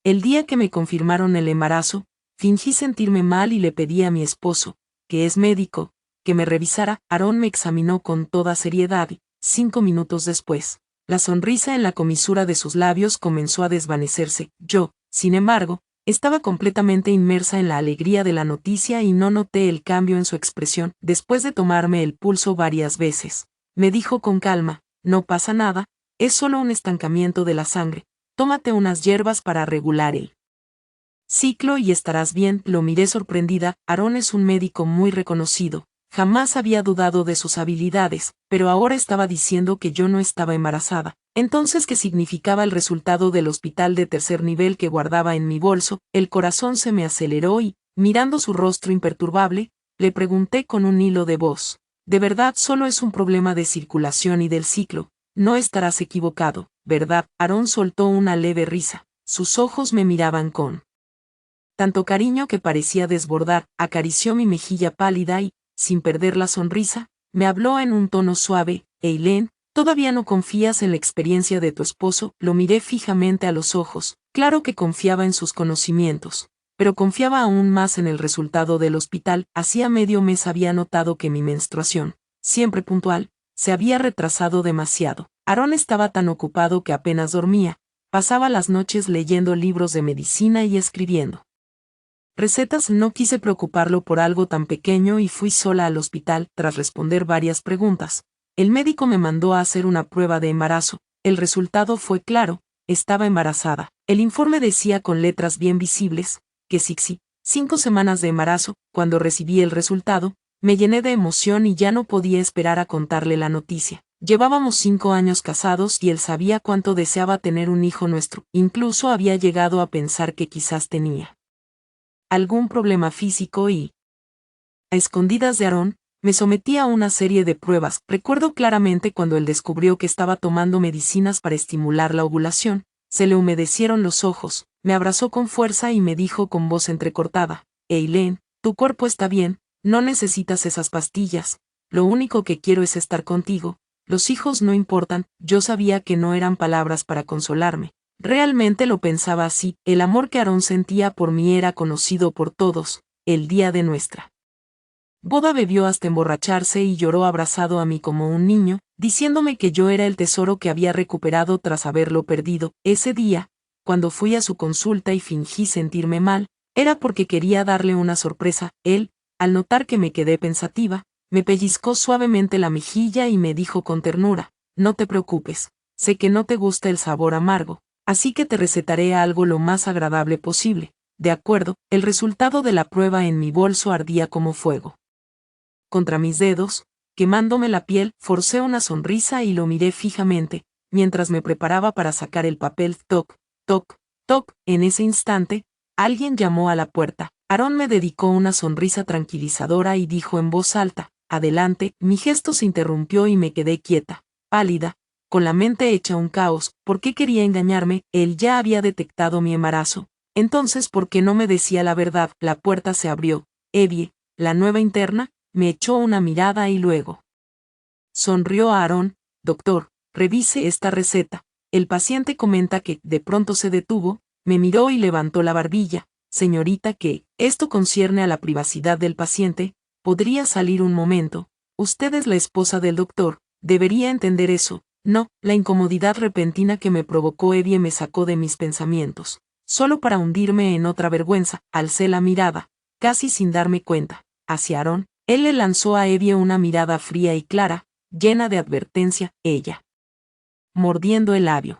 El día que me confirmaron el embarazo, fingí sentirme mal y le pedí a mi esposo, que es médico, que me revisara. Aarón me examinó con toda seriedad y, 5 minutos después, la sonrisa en la comisura de sus labios comenzó a desvanecerse. Yo, sin embargo, estaba completamente inmersa en la alegría de la noticia y no noté el cambio en su expresión. Después de tomarme el pulso varias veces, me dijo con calma: no pasa nada, es solo un estancamiento de la sangre, tómate unas hierbas para regular el ciclo y estarás bien. Lo miré sorprendida. Aarón es un médico muy reconocido, jamás había dudado de sus habilidades, pero ahora estaba diciendo que yo no estaba embarazada. Entonces, ¿qué significaba el resultado del hospital de tercer nivel que guardaba en mi bolso? El corazón se me aceleró y, mirando su rostro imperturbable, le pregunté con un hilo de voz: ¿de verdad solo es un problema de circulación y del ciclo? No estarás equivocado, ¿verdad? Aarón soltó una leve risa. Sus ojos me miraban con tanto cariño que parecía desbordar. Acarició mi mejilla pálida y, sin perder la sonrisa, me habló en un tono suave: Eileen, ¿todavía no confías en la experiencia de tu esposo? Lo miré fijamente a los ojos. Claro que confiaba en sus conocimientos, pero confiaba aún más en el resultado del hospital. Hacía medio mes había notado que mi menstruación, siempre puntual, se había retrasado demasiado. Aarón estaba tan ocupado que apenas dormía, pasaba las noches leyendo libros de medicina y escribiendo recetas. No quise preocuparlo por algo tan pequeño y fui sola al hospital. Tras responder varias preguntas, el médico me mandó a hacer una prueba de embarazo. El resultado fue claro: estaba embarazada. El informe decía con letras bien visibles que sí, 5 semanas de embarazo. Cuando recibí el resultado, me llené de emoción y ya no podía esperar a contarle la noticia. Llevábamos 5 años casados y él sabía cuánto deseaba tener un hijo nuestro. Incluso había llegado a pensar que quizás tenía algún problema físico y, a escondidas de Aarón, me sometí a una serie de pruebas. Recuerdo claramente cuando él descubrió que estaba tomando medicinas para estimular la ovulación, se le humedecieron los ojos, me abrazó con fuerza y me dijo con voz entrecortada: Eileen, tu cuerpo está bien, no necesitas esas pastillas, lo único que quiero es estar contigo, los hijos no importan. Yo sabía que no eran palabras para consolarme. Realmente lo pensaba así. El amor que Aarón sentía por mí era conocido por todos. El día de nuestra boda bebió hasta emborracharse y lloró abrazado a mí como un niño, diciéndome que yo era el tesoro que había recuperado tras haberlo perdido. Ese día, cuando fui a su consulta y fingí sentirme mal, era porque quería darle una sorpresa. Él, al notar que me quedé pensativa, me pellizcó suavemente la mejilla y me dijo con ternura: no te preocupes, sé que no te gusta el sabor amargo, así que te recetaré algo lo más agradable posible. De acuerdo. El resultado de la prueba en mi bolso ardía como fuego contra mis dedos, quemándome la piel. Forcé una sonrisa y lo miré fijamente, mientras me preparaba para sacar el papel. Toc, toc, toc. En ese instante, alguien llamó a la puerta. Aarón me dedicó una sonrisa tranquilizadora y dijo en voz alta: adelante. Mi gesto se interrumpió y me quedé quieta, pálida, con la mente hecha un caos. ¿Por qué quería engañarme? Él ya había detectado mi embarazo. Entonces, ¿por qué no me decía la verdad? La puerta se abrió. Evie, la nueva interna, me echó una mirada y luego sonrió a Aarón. Doctor, revise esta receta. El paciente comenta que. De pronto se detuvo, me miró y levantó la barbilla. Señorita, que esto concierne a la privacidad del paciente, ¿podría salir un momento? Usted es la esposa del doctor, debería entender eso. No. La incomodidad repentina que me provocó Evie me sacó de mis pensamientos, solo para hundirme en otra vergüenza. Alcé la mirada, casi sin darme cuenta, hacia Aarón. Él le lanzó a Evie una mirada fría y clara, llena de advertencia. Ella, mordiendo el labio,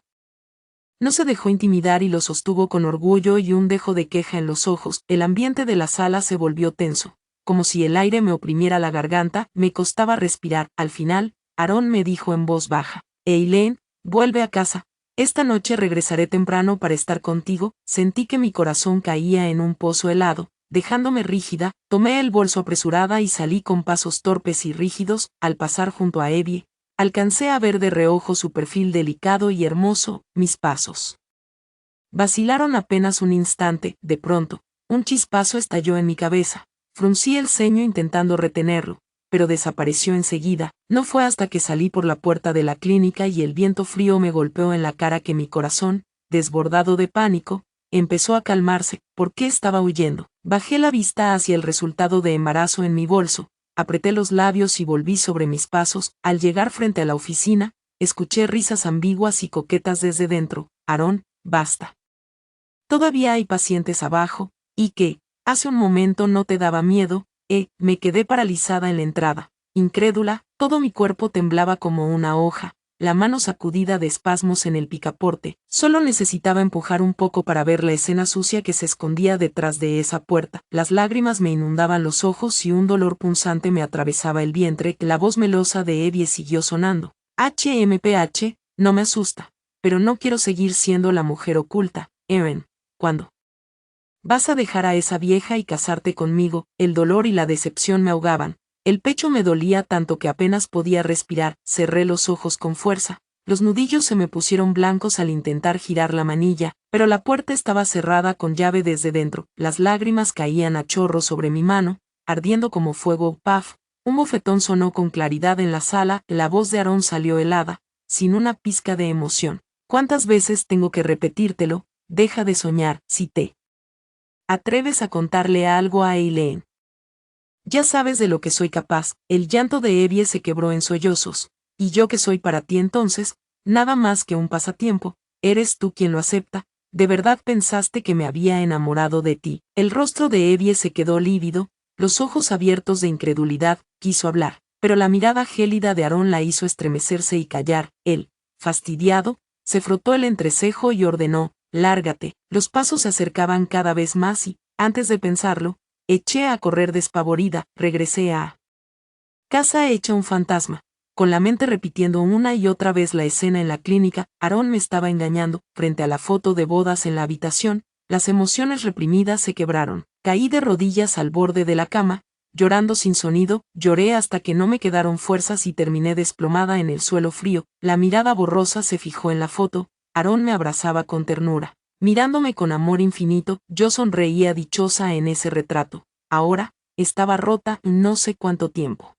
no se dejó intimidar y lo sostuvo con orgullo y un dejo de queja en los ojos. El ambiente de la sala se volvió tenso, como si el aire me oprimiera la garganta. Me costaba respirar. Al final, Aarón me dijo en voz baja: Eileen, vuelve a casa. Esta noche regresaré temprano para estar contigo. Sentí que mi corazón caía en un pozo helado, dejándome rígida. Tomé el bolso apresurada y salí con pasos torpes y rígidos. Al pasar junto a Evie, alcancé a ver de reojo su perfil delicado y hermoso. Mis pasos vacilaron apenas un instante. De pronto, un chispazo estalló en mi cabeza. Fruncí el ceño intentando retenerlo, pero desapareció enseguida. No fue hasta que salí por la puerta de la clínica y el viento frío me golpeó en la cara que mi corazón, desbordado de pánico, empezó a calmarse. ¿Por qué estaba huyendo? Bajé la vista hacia el resultado de embarazo en mi bolso, apreté los labios y volví sobre mis pasos. Al llegar frente a la oficina, escuché risas ambiguas y coquetas desde dentro. Aarón, basta. Todavía hay pacientes abajo, y que, hace un momento no te daba miedo. Me quedé paralizada en la entrada, incrédula, todo mi cuerpo temblaba como una hoja, la mano sacudida de espasmos en el picaporte. Solo necesitaba empujar un poco para ver la escena sucia que se escondía detrás de esa puerta. Las lágrimas me inundaban los ojos y un dolor punzante me atravesaba el vientre. La voz melosa de Evie siguió sonando. HMPH, no me asusta, pero no quiero seguir siendo la mujer oculta. Eren, ¿cuándo vas a dejar a esa vieja y casarte conmigo? El dolor y la decepción me ahogaban. El pecho me dolía tanto que apenas podía respirar. Cerré los ojos con fuerza. Los nudillos se me pusieron blancos al intentar girar la manilla, pero la puerta estaba cerrada con llave desde dentro. Las lágrimas caían a chorros sobre mi mano, ardiendo como fuego. ¡Paf! Un bofetón sonó con claridad en la sala. La voz de Aarón salió helada, sin una pizca de emoción. ¿Cuántas veces tengo que repetírtelo? Deja de soñar. Si te atreves a contarle algo a Eileen, ya sabes de lo que soy capaz. El llanto de Evie se quebró en sollozos. ¿Y yo qué soy para ti entonces? Nada más que un pasatiempo. Eres tú quien lo acepta. ¿De verdad pensaste que me había enamorado de ti? El rostro de Evie se quedó lívido, los ojos abiertos de incredulidad. Quiso hablar, pero la mirada gélida de Aarón la hizo estremecerse y callar. Él, fastidiado, se frotó el entrecejo y ordenó: lárgate. Los pasos se acercaban cada vez más y, antes de pensarlo, eché a correr despavorida. Regresé a casa hecha un fantasma, con la mente repitiendo una y otra vez la escena en la clínica. Aarón me estaba engañando. Frente a la foto de bodas en la habitación, las emociones reprimidas se quebraron. Caí de rodillas al borde de la cama, llorando sin sonido. Lloré hasta que no me quedaron fuerzas y terminé desplomada en el suelo frío. La mirada borrosa se fijó en la foto. Aarón me abrazaba con ternura, mirándome con amor infinito. Yo sonreía dichosa en ese retrato. Ahora, estaba rota y no sé cuánto tiempo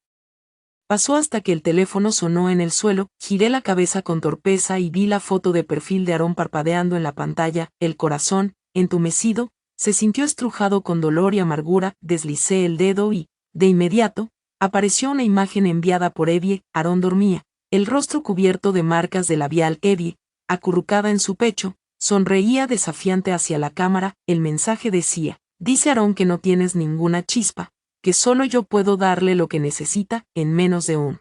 pasó hasta que el teléfono sonó en el suelo. Giré la cabeza con torpeza y vi la foto de perfil de Aarón parpadeando en la pantalla. El corazón, entumecido, se sintió estrujado con dolor y amargura. Deslicé el dedo y, de inmediato, apareció una imagen enviada por Evie. Aarón dormía, el rostro cubierto de marcas de labial. Evie, acurrucada en su pecho, sonreía desafiante hacia la cámara. El mensaje decía: dice Aarón que no tienes ninguna chispa, que solo yo puedo darle lo que necesita. En menos de un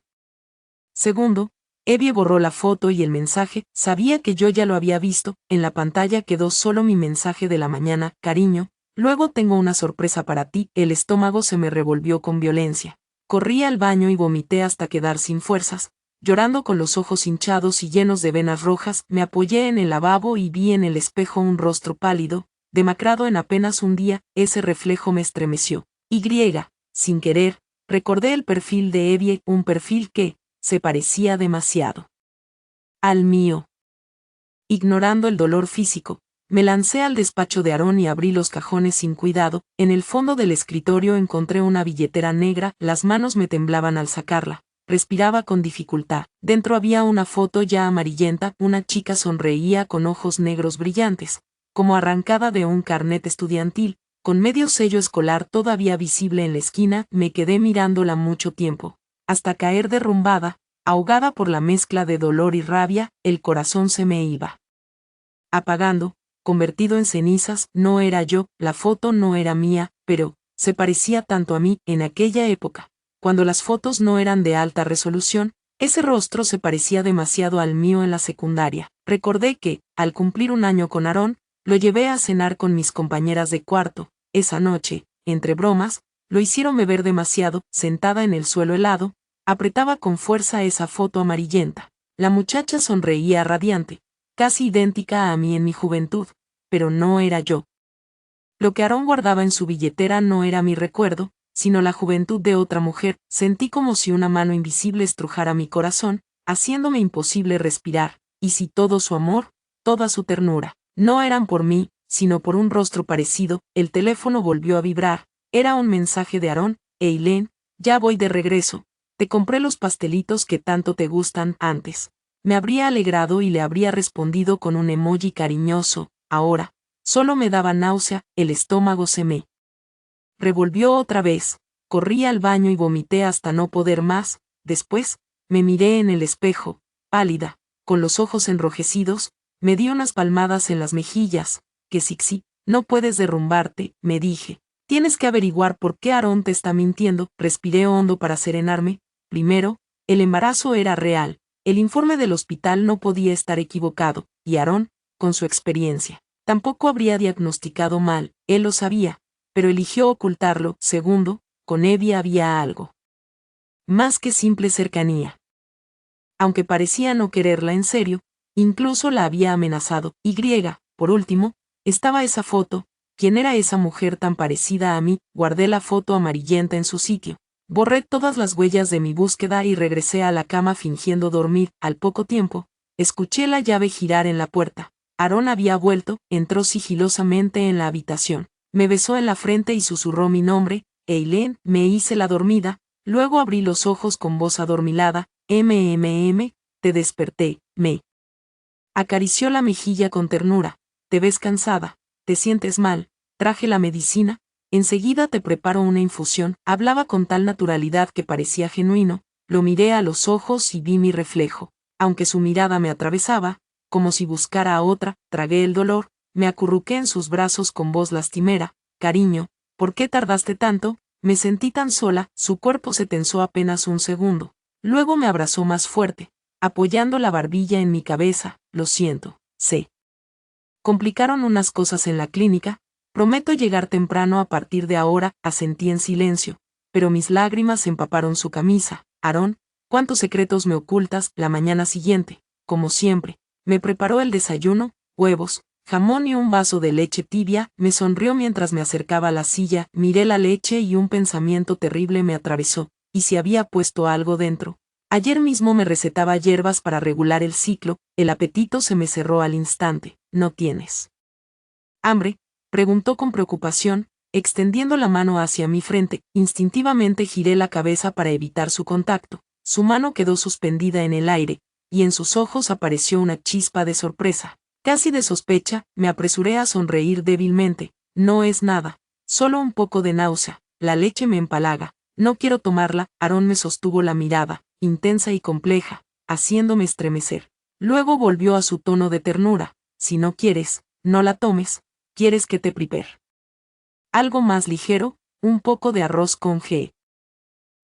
segundo, Evie borró la foto y el mensaje. Sabía que yo ya lo había visto. En la pantalla quedó solo mi mensaje de la mañana: cariño, luego tengo una sorpresa para ti. El estómago se me revolvió con violencia. Corrí al baño y vomité hasta quedar sin fuerzas. Llorando con los ojos hinchados y llenos de venas rojas, me apoyé en el lavabo y vi en el espejo un rostro pálido, demacrado en apenas un día. Ese reflejo me estremeció. Sin querer, recordé el perfil de Evie, un perfil que se parecía demasiado al mío. Ignorando el dolor físico, me lancé al despacho de Aarón y abrí los cajones sin cuidado. En el fondo del escritorio encontré una billetera negra. Las manos me temblaban al sacarla. Respiraba con dificultad. Dentro había una foto ya amarillenta. Una chica sonreía con ojos negros brillantes, como arrancada de un carnet estudiantil, con medio sello escolar todavía visible en la esquina. Me quedé mirándola mucho tiempo, hasta caer derrumbada, ahogada por la mezcla de dolor y rabia. El corazón se me iba apagando, convertido en cenizas. No era yo, la foto no era mía, pero se parecía tanto a mí. En aquella época, cuando las fotos no eran de alta resolución, ese rostro se parecía demasiado al mío en la secundaria. Recordé que, al cumplir un año con Aarón, lo llevé a cenar con mis compañeras de cuarto. Esa noche, entre bromas, lo hicieron beber demasiado. Sentada en el suelo helado, apretaba con fuerza esa foto amarillenta. La muchacha sonreía radiante, casi idéntica a mí en mi juventud, pero no era yo. Lo que Aarón guardaba en su billetera no era mi recuerdo, sino la juventud de otra mujer. Sentí como si una mano invisible estrujara mi corazón, haciéndome imposible respirar. Y si todo su amor, toda su ternura, no eran por mí, sino por un rostro parecido. El teléfono volvió a vibrar. Era un mensaje de Aarón: Eileen, ya voy de regreso. Te compré los pastelitos que tanto te gustan. Antes me habría alegrado y le habría respondido con un emoji cariñoso. Ahora, Solo me daba náusea, el estómago se me revolvió otra vez, corrí al baño y vomité hasta no poder más. Después, me miré en el espejo, pálida, con los ojos enrojecidos, me di unas palmadas en las mejillas, que sí, no puedes derrumbarte, me dije. Tienes que averiguar por qué Aarón te está mintiendo. Respiré hondo para serenarme. Primero, el embarazo era real, el informe del hospital no podía estar equivocado, y Aarón, con su experiencia, tampoco habría diagnosticado mal, él lo sabía, pero eligió ocultarlo. Segundo, con Evie había algo más que simple cercanía. Aunque parecía no quererla en serio, incluso la había amenazado. Y, por último, estaba esa foto. ¿Quién era esa mujer tan parecida a mí? Guardé la foto amarillenta en su sitio. Borré todas las huellas de mi búsqueda y regresé a la cama fingiendo dormir. Al poco tiempo, escuché la llave girar en la puerta. Aarón había vuelto, entró sigilosamente en la habitación. Me besó en la frente y susurró mi nombre, Eileen. Me hice la dormida, luego abrí los ojos con voz adormilada. Te desperté. Me acarició la mejilla con ternura. Te ves cansada, te sientes mal, traje la medicina, enseguida te preparo una infusión. Hablaba con tal naturalidad que parecía genuino. Lo miré a los ojos y vi mi reflejo. Aunque su mirada me atravesaba, como si buscara a otra, tragué el dolor, me acurruqué en sus brazos con voz lastimera. Cariño, ¿por qué tardaste tanto? Me sentí tan sola. Su cuerpo se tensó apenas un segundo. Luego me abrazó más fuerte, apoyando la barbilla en mi cabeza. Lo siento, sé. Complicaron unas cosas en la clínica, prometo llegar temprano a partir de ahora. Asentí en silencio, pero mis lágrimas empaparon su camisa. Aarón, ¿cuántos secretos me ocultas? La mañana siguiente, como siempre, me preparó el desayuno, huevos, jamón y un vaso de leche tibia. Me sonrió mientras me acercaba a la silla, miré la leche y un pensamiento terrible me atravesó. ¿Y si había puesto algo dentro? Ayer mismo me recetaba hierbas para regular el ciclo. El apetito se me cerró al instante. ¿No tienes hambre?, preguntó con preocupación, extendiendo la mano hacia mi frente. Instintivamente giré la cabeza para evitar su contacto. Su mano quedó suspendida en el aire, y en sus ojos apareció una chispa de sorpresa, casi de sospecha. Me apresuré a sonreír débilmente. No es nada, solo un poco de náusea. La leche me empalaga. No quiero tomarla. Aarón me sostuvo la mirada, intensa y compleja, haciéndome estremecer. Luego volvió a su tono de ternura. Si no quieres, no la tomes. ¿Quieres que te prepare algo más ligero? Un poco de arroz con G.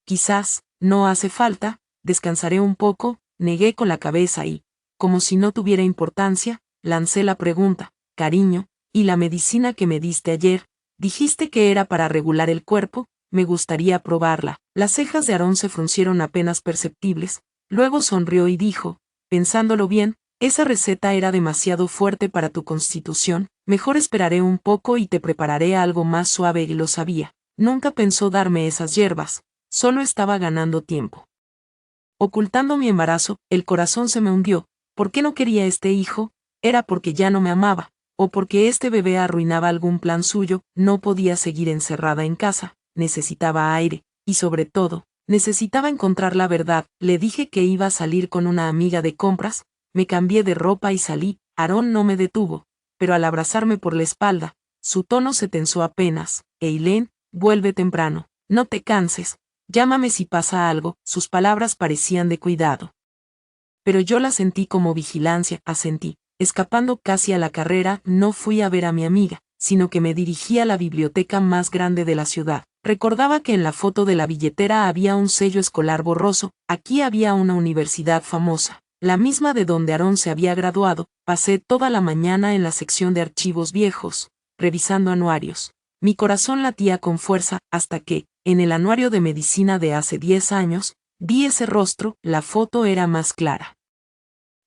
Quizás, no hace falta, descansaré un poco. Negué con la cabeza y, como si no tuviera importancia, lancé la pregunta. Cariño, ¿y la medicina que me diste ayer? Dijiste que era para regular el cuerpo. Me gustaría probarla. Las cejas de Aarón se fruncieron apenas perceptibles, luego sonrió y dijo, pensándolo bien, esa receta era demasiado fuerte para tu constitución, mejor esperaré un poco y te prepararé algo más suave. Y lo sabía. Nunca pensó darme esas hierbas, solo estaba ganando tiempo. Ocultando mi embarazo, el corazón se me hundió. ¿Por qué no quería este hijo? ¿Era porque ya no me amaba? ¿O porque este bebé arruinaba algún plan suyo? No podía seguir encerrada en casa, necesitaba aire, y sobre todo, necesitaba encontrar la verdad. Le dije que iba a salir con una amiga de compras, me cambié de ropa y salí. Aarón no me detuvo, pero al abrazarme por la espalda, su tono se tensó apenas. Eileen, vuelve temprano, no te canses, llámame si pasa algo. Sus palabras parecían de cuidado, pero yo las sentí como vigilancia. Asentí. Escapando casi a la carrera, no fui a ver a mi amiga, sino que me dirigí a la biblioteca más grande de la ciudad. Recordaba que en la foto de la billetera había un sello escolar borroso. Aquí había una universidad famosa, la misma de donde Aarón se había graduado. Pasé toda la mañana en la sección de archivos viejos, revisando anuarios. Mi corazón latía con fuerza, hasta que, en el anuario de medicina de hace 10 años, vi ese rostro. La foto era más clara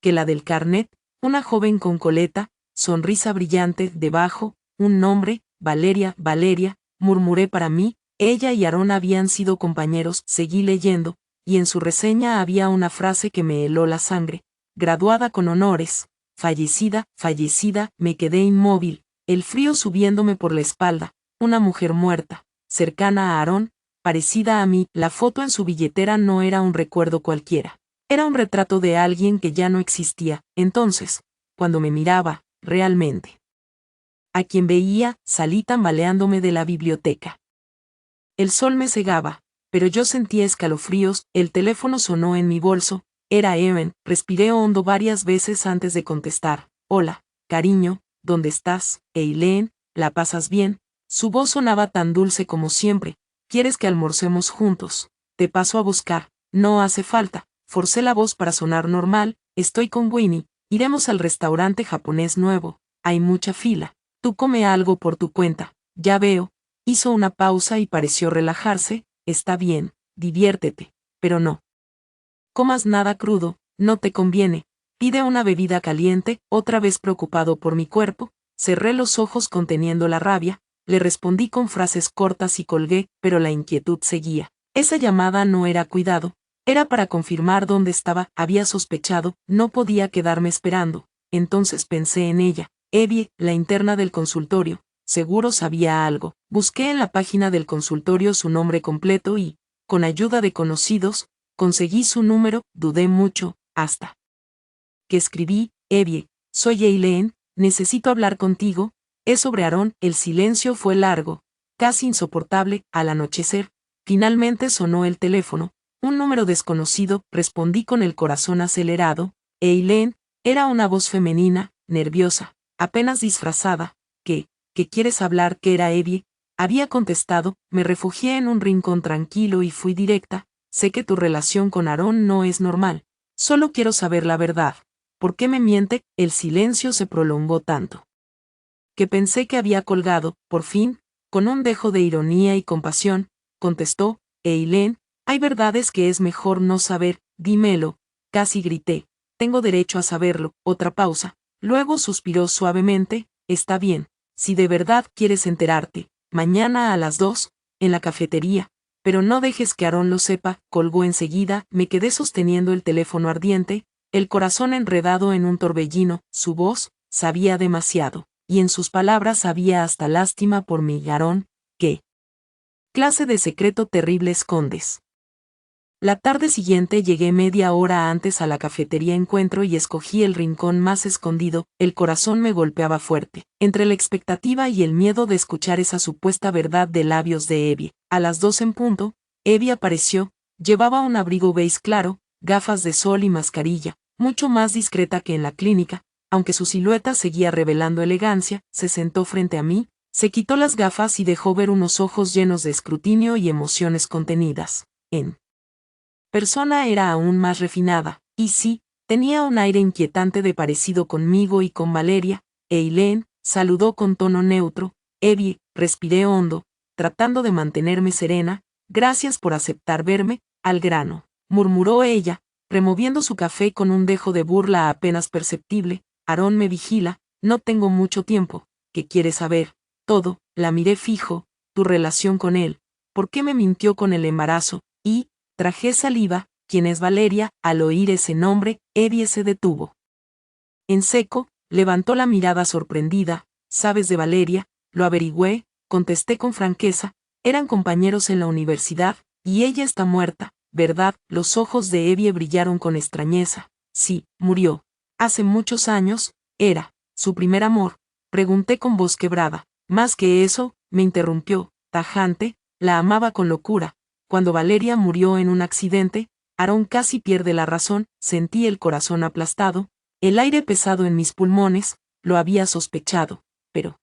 que la del carnet, una joven con coleta, sonrisa brillante. Debajo, un nombre, Valeria. Valeria, murmuré para mí. Ella y Aarón habían sido compañeros. Seguí leyendo, y en su reseña había una frase que me heló la sangre. Graduada con honores, fallecida. Me quedé inmóvil, el frío subiéndome por la espalda. Una mujer muerta, cercana a Aarón, parecida a mí. La foto en su billetera no era un recuerdo cualquiera. Era un retrato de alguien que ya no existía. Entonces, cuando me miraba, realmente a quien veía, salí tambaleándome de la biblioteca. El sol me cegaba, pero yo sentía escalofríos, el teléfono sonó en mi bolso, era Evan, respiré hondo varias veces antes de contestar. Hola, cariño, ¿dónde estás? Eileen, ¿la pasas bien? Su voz sonaba tan dulce como siempre. ¿Quieres que almorcemos juntos? Te paso a buscar. No hace falta. Forcé la voz para sonar normal. Estoy con Winnie. Iremos al restaurante japonés nuevo. Hay mucha fila. Tú come algo por tu cuenta. Ya veo. Hizo una pausa y pareció relajarse. Está bien, diviértete. Pero no comas nada crudo, no te conviene. Pide una bebida caliente. Otra vez preocupado por mi cuerpo, cerré los ojos conteniendo la rabia. Le respondí con frases cortas y colgué, pero la inquietud seguía. Esa llamada no era cuidado, era para confirmar dónde estaba. Había sospechado, no podía quedarme esperando. Entonces pensé en ella, Evie, la interna del consultorio. Seguro sabía algo. Busqué en la página del consultorio su nombre completo y, con ayuda de conocidos, conseguí su número. Dudé mucho, hasta que escribí: Evie, soy Eileen, necesito hablar contigo. Es sobre Aaron. El silencio fue largo, casi insoportable. Al anochecer, finalmente sonó el teléfono, un número desconocido. Respondí con el corazón acelerado. Eileen, era una voz femenina, nerviosa, apenas disfrazada. ¿Qué quieres hablar? ¿Qué era Evie? Había contestado. Me refugié en un rincón tranquilo y fui directa. Sé que tu relación con Aaron no es normal. Solo quiero saber la verdad. ¿Por qué me miente? El silencio se prolongó tanto que pensé que había colgado. Por fin, con un dejo de ironía y compasión, contestó: Eileen, hay verdades que es mejor no saber. Dímelo. Casi grité. Tengo derecho a saberlo. Otra pausa. Luego suspiró suavemente. Está bien. Si de verdad quieres enterarte, mañana a las 2, en la cafetería. Pero no dejes que Aaron lo sepa. Colgó enseguida. Me quedé sosteniendo el teléfono ardiente, el corazón enredado en un torbellino. Su voz sabía demasiado, y en sus palabras había hasta lástima por mí. Aaron, ¿qué clase de secreto terrible escondes? La tarde siguiente llegué media hora antes a la cafetería Encuentro y escogí el rincón más escondido. El corazón me golpeaba fuerte, entre la expectativa y el miedo de escuchar esa supuesta verdad de labios de Evie. A las 2 en punto, Evie apareció. Llevaba un abrigo beige claro, gafas de sol y mascarilla, mucho más discreta que en la clínica, aunque su silueta seguía revelando elegancia. Se sentó frente a mí, se quitó las gafas y dejó ver unos ojos llenos de escrutinio y emociones contenidas. En persona era aún más refinada, y sí, tenía un aire inquietante de parecido conmigo y con Valeria. Eileen, saludó con tono neutro. Evie, respiré hondo, tratando de mantenerme serena. Gracias por aceptar verme. Al grano, murmuró ella, removiendo su café con un dejo de burla apenas perceptible. Aaron me vigila, no tengo mucho tiempo. ¿Qué quieres saber? Todo. La miré fijo. Tu relación con él. ¿Por qué me mintió con el embarazo? Y traje saliva. ¿Quién es Valeria? Al oír ese nombre, Evie se detuvo en seco, levantó la mirada sorprendida. ¿Sabes de Valeria? Lo averigüé, contesté con franqueza. Eran compañeros en la universidad, y ella está muerta, ¿verdad? Los ojos de Evie brillaron con extrañeza. Sí, murió. Hace muchos años. Era su primer amor. Pregunté con voz quebrada. Más que eso, me interrumpió, tajante. La amaba con locura. Cuando Valeria murió en un accidente, Aaron casi pierde la razón. Sentí el corazón aplastado, el aire pesado en mis pulmones. Lo había sospechado, pero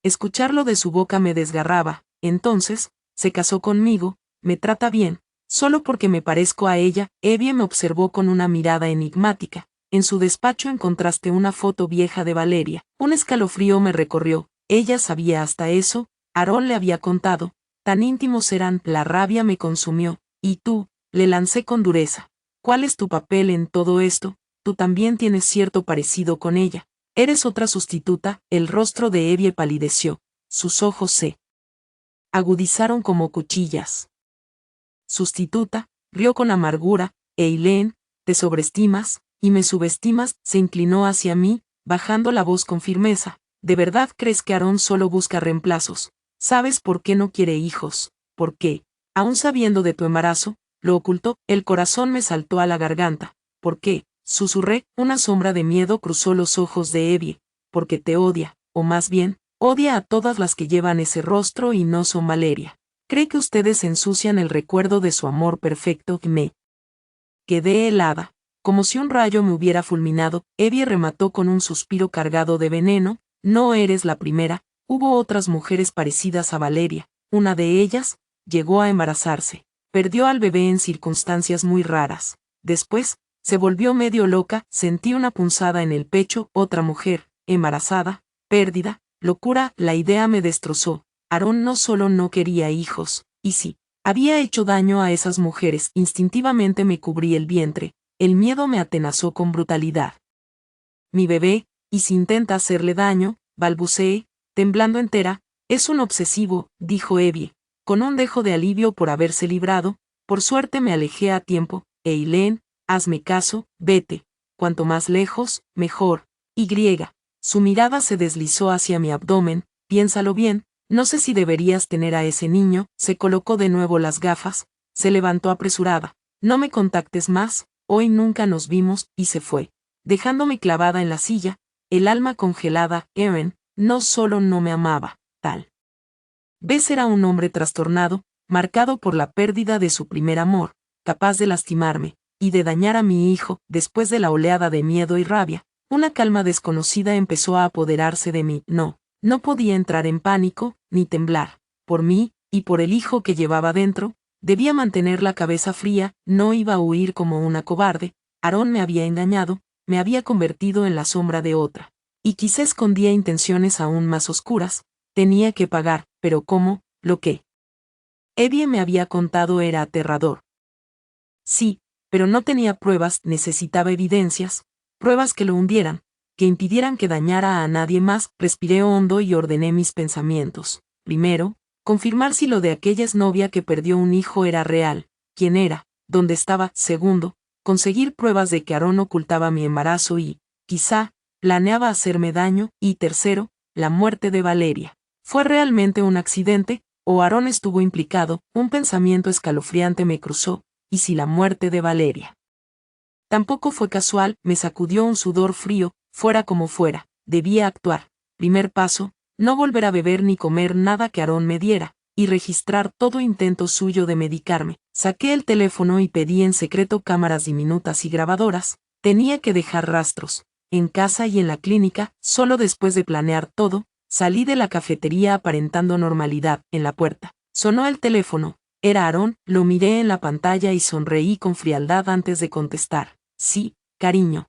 escucharlo de su boca me desgarraba. Entonces, se casó conmigo. Me trata bien, solo porque me parezco a ella. Evie me observó con una mirada enigmática. En su despacho encontraste una foto vieja de Valeria. Un escalofrío me recorrió. Ella sabía hasta eso. Aaron le había contado. Tan íntimos eran. La rabia me consumió. ¿Y tú? Le lancé con dureza. ¿Cuál es tu papel en todo esto? Tú también tienes cierto parecido con ella. Eres otra sustituta. El rostro de Evie palideció. Sus ojos se agudizaron como cuchillas. Sustituta, rió con amargura. Eileen, te sobreestimas, y me subestimas. Se inclinó hacia mí, bajando la voz con firmeza. ¿De verdad crees que Aaron solo busca reemplazos? ¿Sabes por qué no quiere hijos? ¿Por qué? Aún sabiendo de tu embarazo, lo ocultó. El corazón me saltó a la garganta. ¿Por qué? Susurré. Una sombra de miedo cruzó los ojos de Evie. Porque te odia, o más bien, Odia a todas las que llevan ese rostro y no son Valeria. Cree que ustedes ensucian el recuerdo de su amor perfecto. Me quedé helada, como si un rayo me hubiera fulminado. Evie remató con un suspiro cargado de veneno. No eres la primera, hubo otras mujeres parecidas a Valeria. Una de ellas llegó a embarazarse. Perdió al bebé en circunstancias muy raras. Después, se volvió medio loca, sentí una punzada en el pecho. Otra mujer, embarazada, pérdida, locura. La idea me destrozó. Aarón no solo no quería hijos, y sí, había hecho daño a esas mujeres. Instintivamente me cubrí el vientre, el miedo me atenazó con brutalidad. Mi bebé, y si intenta hacerle daño, balbuceé, temblando entera, es un obsesivo, dijo Evie, con un dejo de alivio por haberse librado. Por suerte me alejé a tiempo. Eileen, hazme caso, vete, cuanto más lejos, mejor. Y. Su mirada se deslizó hacia mi abdomen. Piénsalo bien. No sé si deberías tener a ese niño. Se colocó de nuevo las gafas, se levantó apresurada. No me contactes más, hoy nunca nos vimos, y se fue, dejándome clavada en la silla, el alma congelada. Aaron no solo no me amaba, tal vez era un hombre trastornado, marcado por la pérdida de su primer amor, capaz de lastimarme, y de dañar a mi hijo. Después de la oleada de miedo y rabia, una calma desconocida empezó a apoderarse de mí. No podía entrar en pánico, ni temblar. Por mí, y por el hijo que llevaba dentro, debía mantener la cabeza fría. No iba a huir como una cobarde. Aarón me había engañado, me había convertido en la sombra de otra. Y quizá escondía intenciones aún más oscuras. Tenía que pagar, pero ¿cómo? Lo que Evie me había contado era aterrador. Sí, pero no tenía pruebas. Necesitaba evidencias, pruebas que lo hundieran, que impidieran que dañara a nadie más. Respiré hondo y ordené mis pensamientos. Primero, confirmar si lo de aquella exnovia que perdió un hijo era real, quién era, dónde estaba. Segundo, conseguir pruebas de que Aarón ocultaba mi embarazo y, quizá, planeaba hacerme daño. Y tercero, la muerte de Valeria. ¿Fue realmente un accidente, o Aarón estuvo implicado? Un pensamiento escalofriante me cruzó. ¿Y si la muerte de Valeria tampoco fue casual? Me sacudió un sudor frío. Fuera como fuera, debía actuar. Primer paso, no volver a beber ni comer nada que Aarón me diera, y registrar todo intento suyo de medicarme. Saqué el teléfono y pedí en secreto cámaras diminutas y grabadoras. Tenía que dejar rastros, en casa y en la clínica. Solo después de planear todo, salí de la cafetería aparentando normalidad. En la puerta, sonó el teléfono. Era Aarón. Lo miré en la pantalla y sonreí con frialdad antes de contestar. Sí, cariño.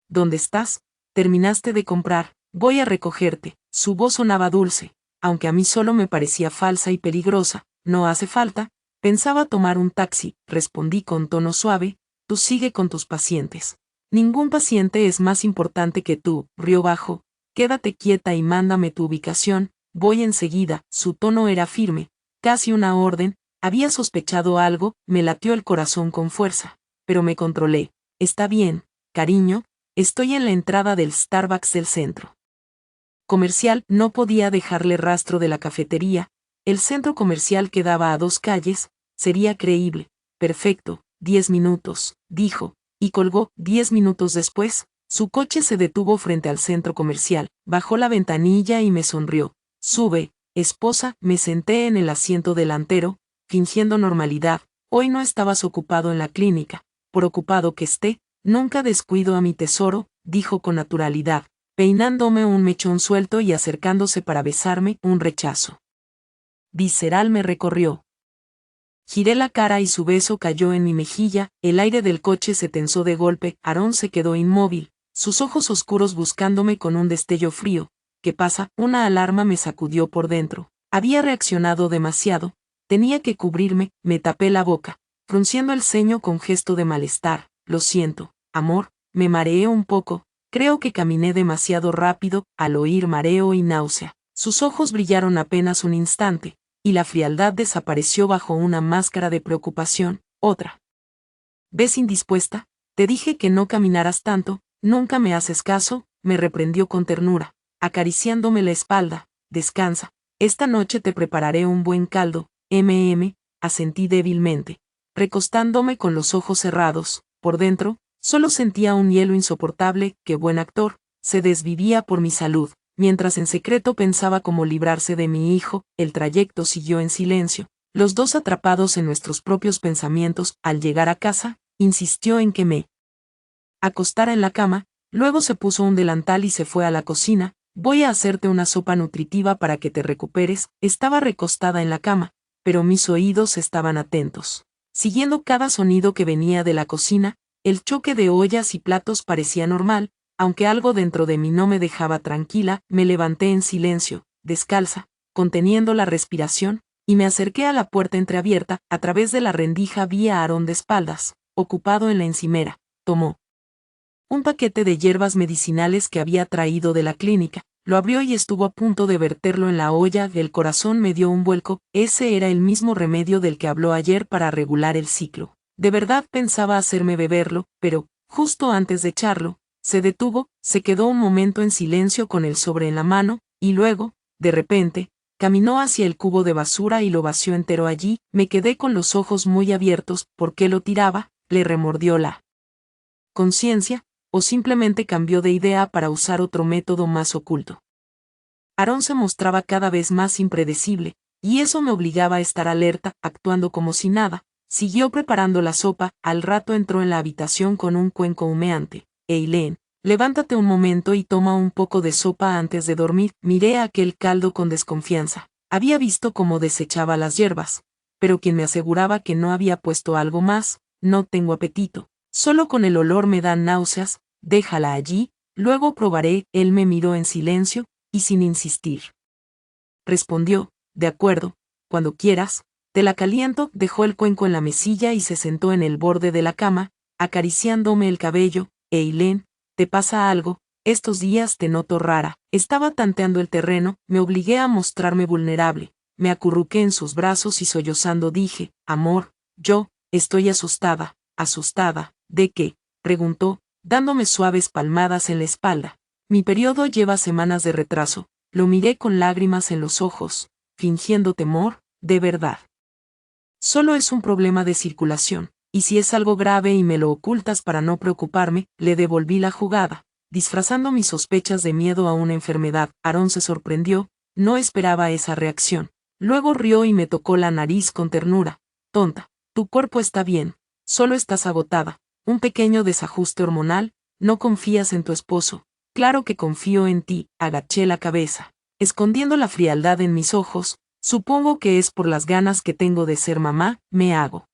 ¿Dónde estás? ¿Terminaste de comprar? Voy a recogerte. Su voz sonaba dulce, aunque a mí solo me parecía falsa y peligrosa. No hace falta. Pensaba tomar un taxi, respondí con tono suave. Tú sigue con tus pacientes. Ningún paciente es más importante que tú. Rió bajo. Quédate quieta y mándame tu ubicación. Voy enseguida. Su tono era firme, casi una orden. Había sospechado algo. Me latió el corazón con fuerza, pero me controlé. Está bien, cariño. Estoy en la entrada del Starbucks del centro comercial. No podía dejarle rastro de la cafetería. El centro comercial quedaba a 2 calles. Sería creíble. Perfecto, 10 minutos, dijo, y colgó. 10 minutos después, su coche se detuvo frente al centro comercial. Bajó la ventanilla y me sonrió. Sube, esposa. Me senté en el asiento delantero, fingiendo normalidad. Hoy no estabas ocupado en la clínica. Por ocupado que esté, nunca descuido a mi tesoro, dijo con naturalidad, peinándome un mechón suelto y acercándose para besarme. Un rechazo visceral me recorrió. Giré la cara y su beso cayó en mi mejilla. El aire del coche se tensó de golpe. Aarón se quedó inmóvil, sus ojos oscuros buscándome con un destello frío. ¿Qué pasa? Una alarma me sacudió por dentro. Había reaccionado demasiado. Tenía que cubrirme. Me tapé la boca, frunciendo el ceño con gesto de malestar. Lo siento, amor. Me mareé un poco. Creo que caminé demasiado rápido. Al oír mareo y náusea, sus ojos brillaron apenas un instante, y la frialdad desapareció bajo una máscara de preocupación. Otra ¿ves indispuesta? Te dije que no caminaras tanto. Nunca me haces caso. Me reprendió con ternura, acariciándome la espalda. Descansa. Esta noche te prepararé un buen caldo. Asentí débilmente, recostándome con los ojos cerrados. Por dentro, solo sentía un hielo insoportable. Qué buen actor. Se desvivía por mi salud. mientras en secreto pensaba cómo librarse de mi hijo. El trayecto siguió en silencio, los dos atrapados en nuestros propios pensamientos. Al llegar a casa, insistió en que me acostara en la cama, luego se puso un delantal y se fue a la cocina. Voy a hacerte una sopa nutritiva para que te recuperes. Estaba recostada en la cama, pero mis oídos estaban atentos, siguiendo cada sonido que venía de la cocina. El choque de ollas y platos parecía normal, aunque algo dentro de mí no me dejaba tranquila. Me levanté en silencio, descalza, conteniendo la respiración, y me acerqué a la puerta entreabierta. A través de la rendija vi a Aarón de espaldas, ocupado en la encimera. Tomó un paquete de hierbas medicinales que había traído de la clínica, lo abrió y estuvo a punto de verterlo en la olla. El corazón me dio un vuelco. Ese era el mismo remedio del que habló ayer para regular el ciclo. De verdad pensaba hacerme beberlo, pero, justo antes de echarlo, se detuvo, se quedó un momento en silencio con el sobre en la mano, y luego, de repente, caminó hacia el cubo de basura y lo vació entero allí. Me quedé con los ojos muy abiertos. ¿Por qué lo tiraba? ¿Le remordió la conciencia, o simplemente cambió de idea para usar otro método más oculto? Aarón se mostraba cada vez más impredecible, y eso me obligaba a estar alerta. Actuando como si nada, siguió preparando la sopa. Al rato entró en la habitación con un cuenco humeante. Eileen, levántate un momento y toma un poco de sopa antes de dormir. Miré aquel caldo con desconfianza. Había visto cómo desechaba las hierbas, pero quien me aseguraba que no había puesto algo más. No tengo apetito. Solo con el olor me dan náuseas. Déjala allí, luego probaré. Él me miró en silencio, y sin insistir. Respondió, de acuerdo, cuando quieras, te la caliento. Dejó el cuenco en la mesilla y se sentó en el borde de la cama, acariciándome el cabello. Eileen, ¿te pasa algo? Estos días te noto rara. Estaba tanteando el terreno. Me obligué a mostrarme vulnerable. Me acurruqué en sus brazos y sollozando dije, amor, yo estoy asustada. ¿Asustada? ¿De qué?, preguntó, dándome suaves palmadas en la espalda. Mi periodo lleva semanas de retraso. Lo miré con lágrimas en los ojos, fingiendo temor. De verdad. Solo es un problema de circulación, y si es algo grave y me lo ocultas para no preocuparme. Le devolví la jugada, disfrazando mis sospechas de miedo a una enfermedad. Aarón se sorprendió, no esperaba esa reacción. Luego rió y me tocó la nariz con ternura. Tonta, tu cuerpo está bien, solo estás agotada. Un pequeño desajuste hormonal. ¿No confías en tu esposo? Claro que confío en ti. Agaché la cabeza, escondiendo la frialdad en mis ojos. Supongo que es por las ganas que tengo de ser mamá. Me hago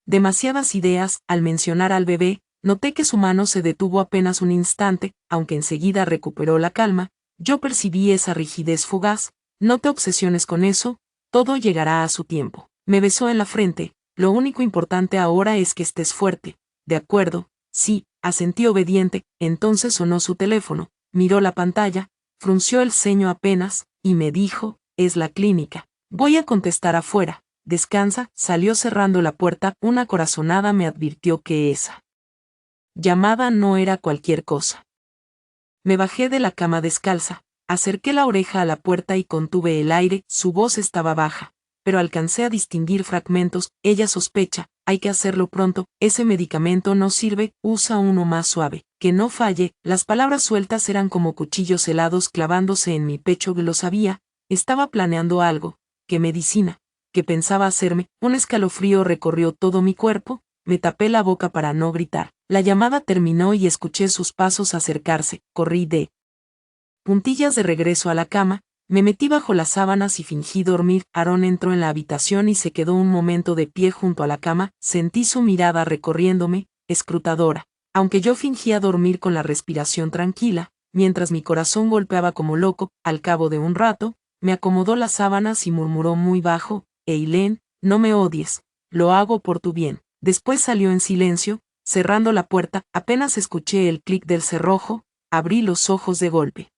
demasiadas ideas. Al mencionar al bebé, noté que su mano se detuvo apenas un instante, aunque enseguida recuperó la calma. Yo percibí esa rigidez fugaz. No te obsesiones con eso, todo llegará a su tiempo. Me besó en la frente. Lo único importante ahora es que estés fuerte. De acuerdo, sí, asentí obediente. Entonces sonó su teléfono, miró la pantalla, frunció el ceño apenas, y me dijo, es la clínica. Voy a contestar afuera. Descansa. Salió cerrando la puerta. Una corazonada me advirtió que esa llamada no era cualquier cosa. Me bajé de la cama descalza, acerqué la oreja a la puerta y contuve el aire. Su voz estaba baja, pero alcancé a distinguir fragmentos. Ella sospecha, hay que hacerlo pronto, ese medicamento no sirve, usa uno más suave, que no falle. Las palabras sueltas eran como cuchillos helados clavándose en mi pecho. Lo sabía, estaba planeando algo. ¿Qué medicina? ¿Qué pensaba hacerme? Un escalofrío recorrió todo mi cuerpo. Me tapé la boca para no gritar. La llamada terminó y escuché sus pasos acercarse. Corrí de puntillas de regreso a la cama. Me metí bajo las sábanas y fingí dormir. Aarón entró en la habitación y se quedó un momento de pie junto a la cama. Sentí su mirada recorriéndome, escrutadora. Aunque yo fingía dormir con la respiración tranquila, mientras mi corazón golpeaba como loco. Al cabo de un rato, me acomodó las sábanas y murmuró muy bajo, Eileen, no me odies, lo hago por tu bien. Después salió en silencio, cerrando la puerta. Apenas escuché el clic del cerrojo, abrí los ojos de golpe,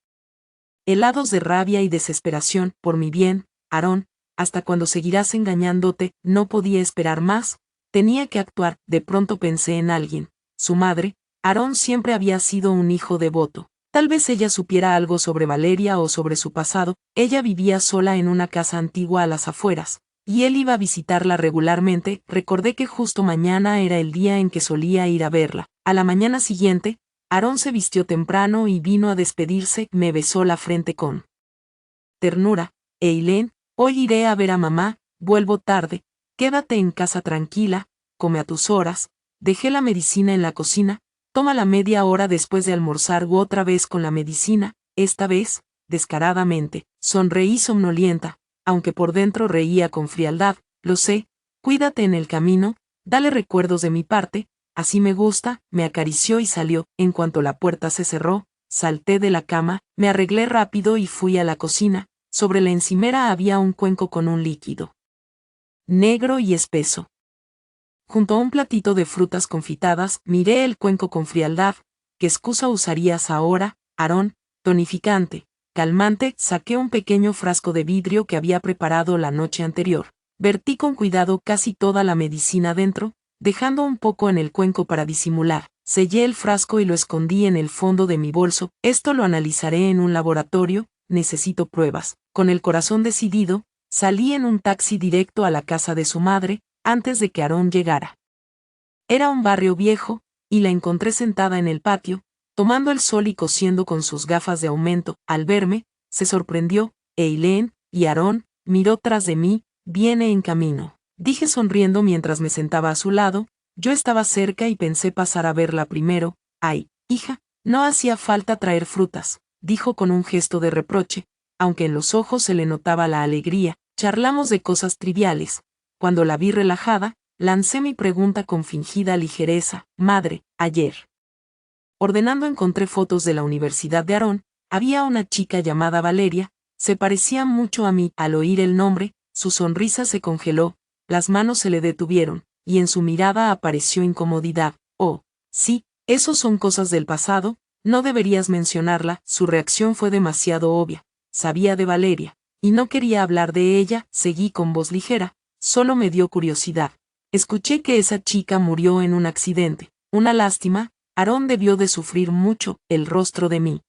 helados de rabia y desesperación. Por mi bien, Aarón, ¿hasta cuándo seguirás engañándote? No podía esperar más, tenía que actuar. De pronto pensé en alguien, su madre. Aarón siempre había sido un hijo devoto. Tal vez ella supiera algo sobre Valeria o sobre su pasado. Ella vivía sola en una casa antigua a las afueras, y él iba a visitarla regularmente. Recordé que justo mañana era el día en que solía ir a verla. A la mañana siguiente, Aarón se vistió temprano y vino a despedirse, me besó la frente con ternura. Eileen, hoy iré a ver a mamá, vuelvo tarde, quédate en casa tranquila, come a tus horas, dejé la medicina en la cocina, toma la media hora después de almorzar u otra vez con la medicina, esta vez, descaradamente, sonreí somnolienta, aunque por dentro reía con frialdad, lo sé, cuídate en el camino, dale recuerdos de mi parte, así me gusta, me acarició y salió. En cuanto la puerta se cerró, salté de la cama, me arreglé rápido y fui a la cocina. Sobre la encimera había un cuenco con un líquido negro y espeso. Junto a un platito de frutas confitadas, miré el cuenco con frialdad. ¿Qué excusa usarías ahora, Aarón? Tonificante, calmante. Saqué un pequeño frasco de vidrio que había preparado la noche anterior. Vertí con cuidado casi toda la medicina dentro, dejando un poco en el cuenco para disimular. Sellé el frasco y lo escondí en el fondo de mi bolso. Esto lo analizaré en un laboratorio, necesito pruebas. Con el corazón decidido, salí en un taxi directo a la casa de su madre, antes de que Aarón llegara. Era un barrio viejo, y la encontré sentada en el patio, tomando el sol y cosiendo con sus gafas de aumento. Al verme, se sorprendió. Eileen, y Aarón, miró tras de mí, viene en camino. Dije sonriendo mientras me sentaba a su lado. Yo estaba cerca y pensé pasar a verla primero. Ay, hija, no hacía falta traer frutas, dijo con un gesto de reproche, aunque en los ojos se le notaba la alegría. Charlamos de cosas triviales. Cuando la vi relajada, lancé mi pregunta con fingida ligereza. Madre, ayer, ordenando encontré fotos de la universidad de Aarón. Había una chica llamada Valeria, se parecía mucho a mí. Al oír el nombre, su sonrisa se congeló, las manos se le detuvieron, y en su mirada apareció incomodidad. Oh, sí, esos son cosas del pasado, no deberías mencionarla. Su reacción fue demasiado obvia. Sabía de Valeria, y no quería hablar de ella. Seguí con voz ligera, solo me dio curiosidad. Escuché que esa chica murió en un accidente. Una lástima, Aarón debió de sufrir mucho. El rostro de mi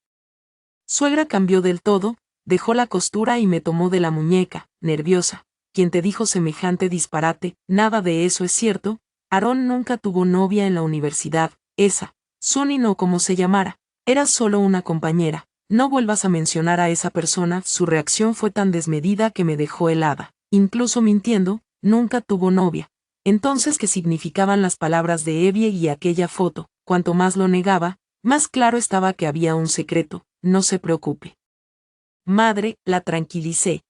suegra cambió del todo, dejó la costura y me tomó de la muñeca, nerviosa. ¿Quién te dijo semejante disparate? Nada de eso es cierto. Aarón nunca tuvo novia en la universidad. Esa, Sunny no como se llamara, era solo una compañera. No vuelvas a mencionar a esa persona. Su reacción fue tan desmedida que me dejó helada. Incluso mintiendo, nunca tuvo novia. Entonces, ¿qué significaban las palabras de Evie y aquella foto? Cuanto más lo negaba, más claro estaba que había un secreto. No se preocupe, madre, la tranquilicé,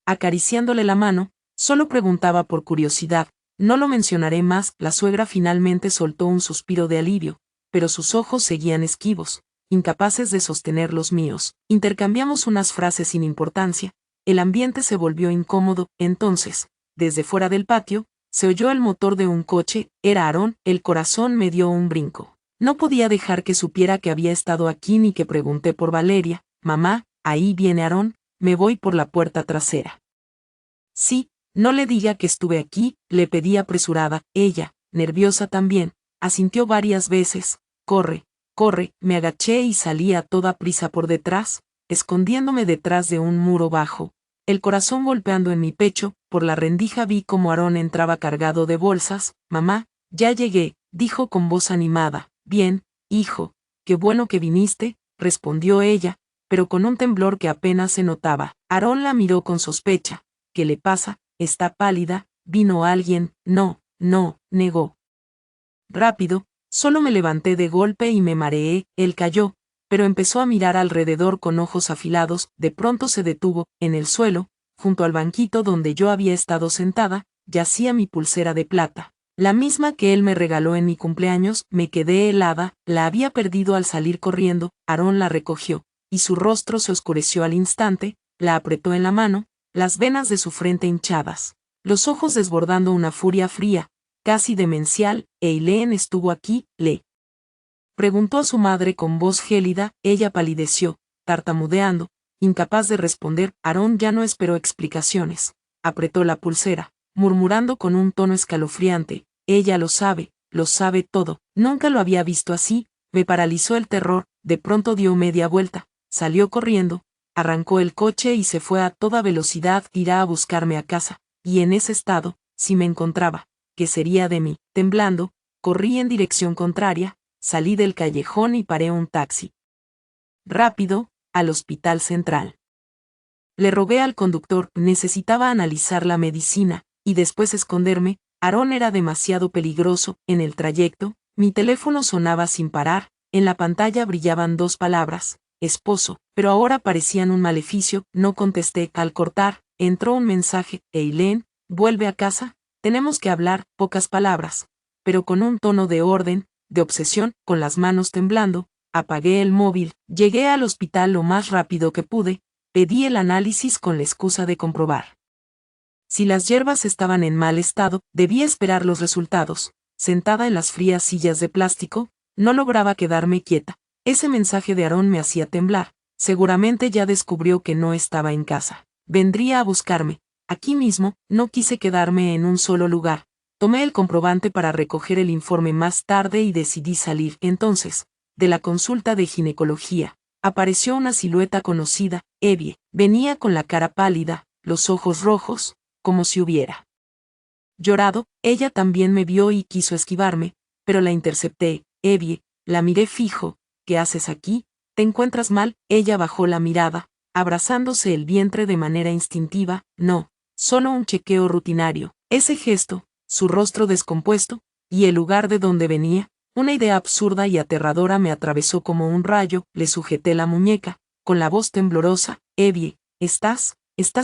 acariciándole la mano. Solo preguntaba por curiosidad. No lo mencionaré más. La suegra finalmente soltó un suspiro de alivio, pero sus ojos seguían esquivos, incapaces de sostener los míos. Intercambiamos unas frases sin importancia. El ambiente se volvió incómodo. Entonces, desde fuera del patio, se oyó el motor de un coche. Era Aarón. El corazón me dio un brinco. No podía dejar que supiera que había estado aquí ni que pregunté por Valeria. Mamá, ahí viene Aarón, me voy por la puerta trasera. Sí, no le diga que estuve aquí, le pedí apresurada. Ella, nerviosa también, asintió varias veces. Corre, corre. Me agaché y salí a toda prisa por detrás, escondiéndome detrás de un muro bajo, el corazón golpeando en mi pecho. Por la rendija vi cómo Aarón entraba cargado de bolsas. Mamá, ya llegué, dijo con voz animada. Bien, hijo, qué bueno que viniste, respondió ella, pero con un temblor que apenas se notaba. Aarón la miró con sospecha. ¿Qué le pasa? Está pálida. ¿Vino alguien? No, no, negó. Rápido, solo me levanté de golpe y me mareé. Él cayó, pero empezó a mirar alrededor con ojos afilados. De pronto se detuvo. En el suelo, junto al banquito donde yo había estado sentada, yacía mi pulsera de plata. La misma que él me regaló en mi cumpleaños. Me quedé helada, la había perdido al salir corriendo. Aarón la recogió, y su rostro se oscureció al instante. La apretó en la mano, las venas de su frente hinchadas, los ojos desbordando una furia fría, casi demencial. ¿Eileen estuvo aquí? Le preguntó a su madre con voz gélida. Ella palideció, tartamudeando, incapaz de responder. Aarón ya no esperó explicaciones. Apretó la pulsera, murmurando con un tono escalofriante. Ella lo sabe todo. Nunca lo había visto así. Me paralizó el terror. De pronto dio media vuelta, salió corriendo, arrancó el coche y se fue a toda velocidad. Irá a buscarme a casa. Y en ese estado, si me encontraba, ¿qué sería de mí? Temblando, corrí en dirección contraria, salí del callejón y paré un taxi. Rápido, al Hospital Central. Le rogué al conductor, necesitaba analizar la medicina, y después esconderme. Aarón era demasiado peligroso. En el trayecto, mi teléfono sonaba sin parar, en la pantalla brillaban 2 palabras, esposo, pero ahora parecían un maleficio. No contesté. Al cortar, entró un mensaje: Eileen, vuelve a casa, tenemos que hablar. Pocas palabras, pero con un tono de orden, de obsesión. Con las manos temblando, apagué el móvil. Llegué al hospital lo más rápido que pude. Pedí el análisis con la excusa de comprobar si las hierbas estaban en mal estado. Debía esperar los resultados. Sentada en las frías sillas de plástico, no lograba quedarme quieta. Ese mensaje de Aarón me hacía temblar. Seguramente ya descubrió que no estaba en casa. Vendría a buscarme. Aquí mismo. No quise quedarme en un solo lugar. Tomé el comprobante para recoger el informe más tarde y decidí salir. Entonces, de la consulta de ginecología, apareció una silueta conocida. Evie. Venía con la cara pálida, los ojos rojos, como si hubiera llorado. Ella también me vio y quiso esquivarme, pero la intercepté. Evie, la miré fijo. ¿Qué haces aquí? ¿Te encuentras mal? Ella bajó la mirada, abrazándose el vientre de manera instintiva. No, solo un chequeo rutinario. Ese gesto, su rostro descompuesto, y el lugar de donde venía, una idea absurda y aterradora me atravesó como un rayo. Le sujeté la muñeca, con la voz temblorosa. Evie, ¿estás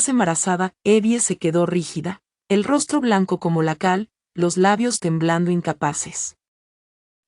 embarazada? Evie se quedó rígida, el rostro blanco como la cal, los labios temblando, incapaces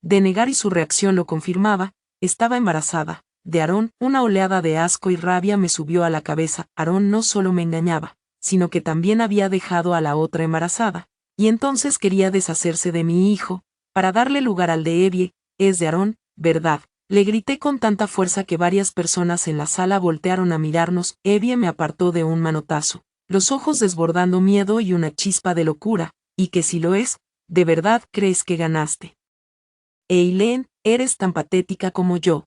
de negar, y su reacción lo confirmaba. Estaba embarazada de Aarón. Una oleada de asco y rabia me subió a la cabeza. Aarón no solo me engañaba, sino que también había dejado a la otra embarazada, y entonces quería deshacerse de mi hijo, para darle lugar al de Evie. Es de Aarón, ¿verdad? Le grité con tanta fuerza que varias personas en la sala voltearon a mirarnos. Evie me apartó de un manotazo, los ojos desbordando miedo y una chispa de locura. ¿Y que si lo es? ¿De verdad crees que ganaste? Eileen, eres tan patética como yo.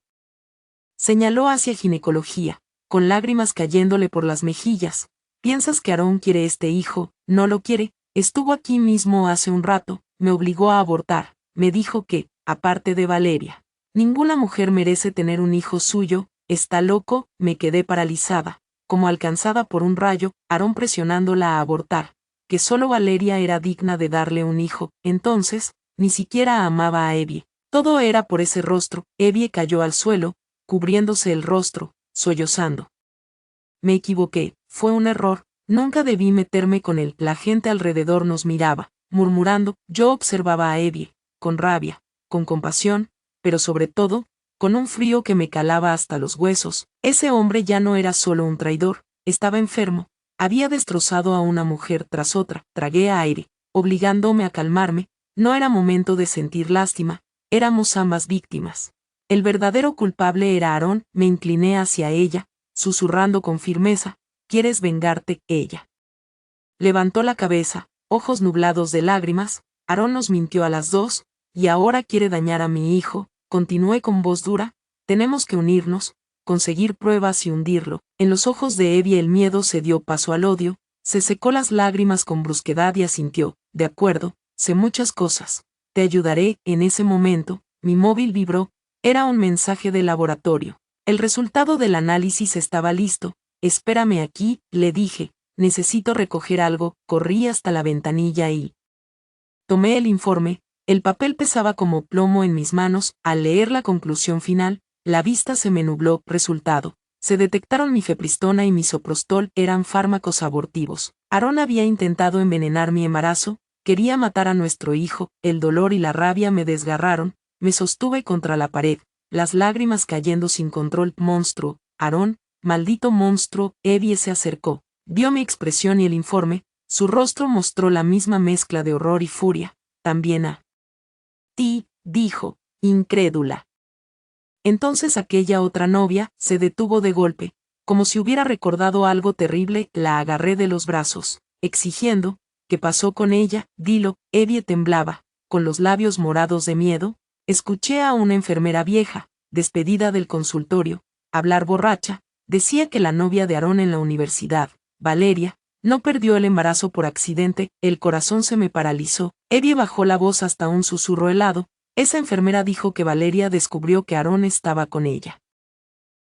Señaló hacia ginecología, con lágrimas cayéndole por las mejillas. ¿Piensas que Aarón quiere este hijo? No lo quiere. Estuvo aquí mismo hace un rato, me obligó a abortar. Me dijo que, aparte de Valeria, ninguna mujer merece tener un hijo suyo. ¿Está loco? Me quedé paralizada, como alcanzada por un rayo. Aarón presionándola a abortar, que solo Valeria era digna de darle un hijo. Entonces, ni siquiera amaba a Evie. Todo era por ese rostro. Evie cayó al suelo, cubriéndose el rostro, sollozando. Me equivoqué, fue un error, nunca debí meterme con él. La gente alrededor nos miraba, murmurando. Yo observaba a Evie, con rabia, con compasión, pero sobre todo, con un frío que me calaba hasta los huesos. Ese hombre ya no era solo un traidor, estaba enfermo, había destrozado a una mujer tras otra. Tragué aire, obligándome a calmarme. No era momento de sentir lástima, éramos ambas víctimas. El verdadero culpable era Aarón. Me incliné hacia ella, susurrando con firmeza. ¿Quieres vengarte? Ella levantó la cabeza, ojos nublados de lágrimas. Aarón nos mintió a las dos, y ahora quiere dañar a mi hijo. Continué con voz dura. Tenemos que unirnos, conseguir pruebas y hundirlo. En los ojos de Evie el miedo se dio paso al odio, se secó las lágrimas con brusquedad y asintió. De acuerdo, sé muchas cosas. Te ayudaré. En ese momento, mi móvil vibró. Era un mensaje de laboratorio. El resultado del análisis estaba listo. Espérame aquí, le dije. Necesito recoger algo. Corrí hasta la ventanilla y tomé el informe. El papel pesaba como plomo en mis manos. Al leer la conclusión final, la vista se me nubló. Resultado: se detectaron mifepristona y misoprostol. Eran fármacos abortivos. Aarón había intentado envenenar mi embarazo. Quería matar a nuestro hijo. El dolor y la rabia me desgarraron. Me sostuve contra la pared, las lágrimas cayendo sin control. Monstruo, Aarón, maldito monstruo. Evie se acercó, vio mi expresión y el informe. Su rostro mostró la misma mezcla de horror y furia. También a ti, dijo, incrédula. Entonces aquella otra novia se detuvo de golpe, como si hubiera recordado algo terrible. La agarré de los brazos, exigiendo: ¿qué pasó con ella? Dilo. Evie temblaba, con los labios morados de miedo. Escuché a una enfermera vieja, despedida del consultorio, hablar borracha. Decía que la novia de Aarón en la universidad, Valeria, no perdió el embarazo por accidente. El corazón se me paralizó. Evie bajó la voz hasta un susurro helado. Esa enfermera dijo que Valeria descubrió que Aarón estaba con ella.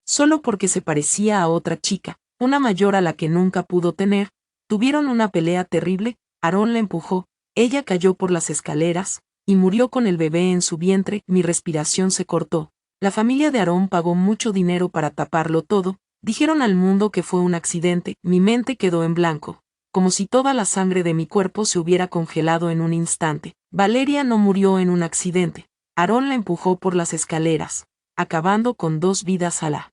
Solo porque se parecía a otra chica, una mayor a la que nunca pudo tener, tuvieron una pelea terrible, Aarón la empujó, ella cayó por las escaleras, y murió con el bebé en su vientre, mi respiración se cortó. La familia de Aarón pagó mucho dinero para taparlo todo, dijeron al mundo que fue un accidente, mi mente quedó en blanco, como si toda la sangre de mi cuerpo se hubiera congelado en un instante. Valeria no murió en un accidente, Aarón la empujó por las escaleras, acabando con 2 vidas a la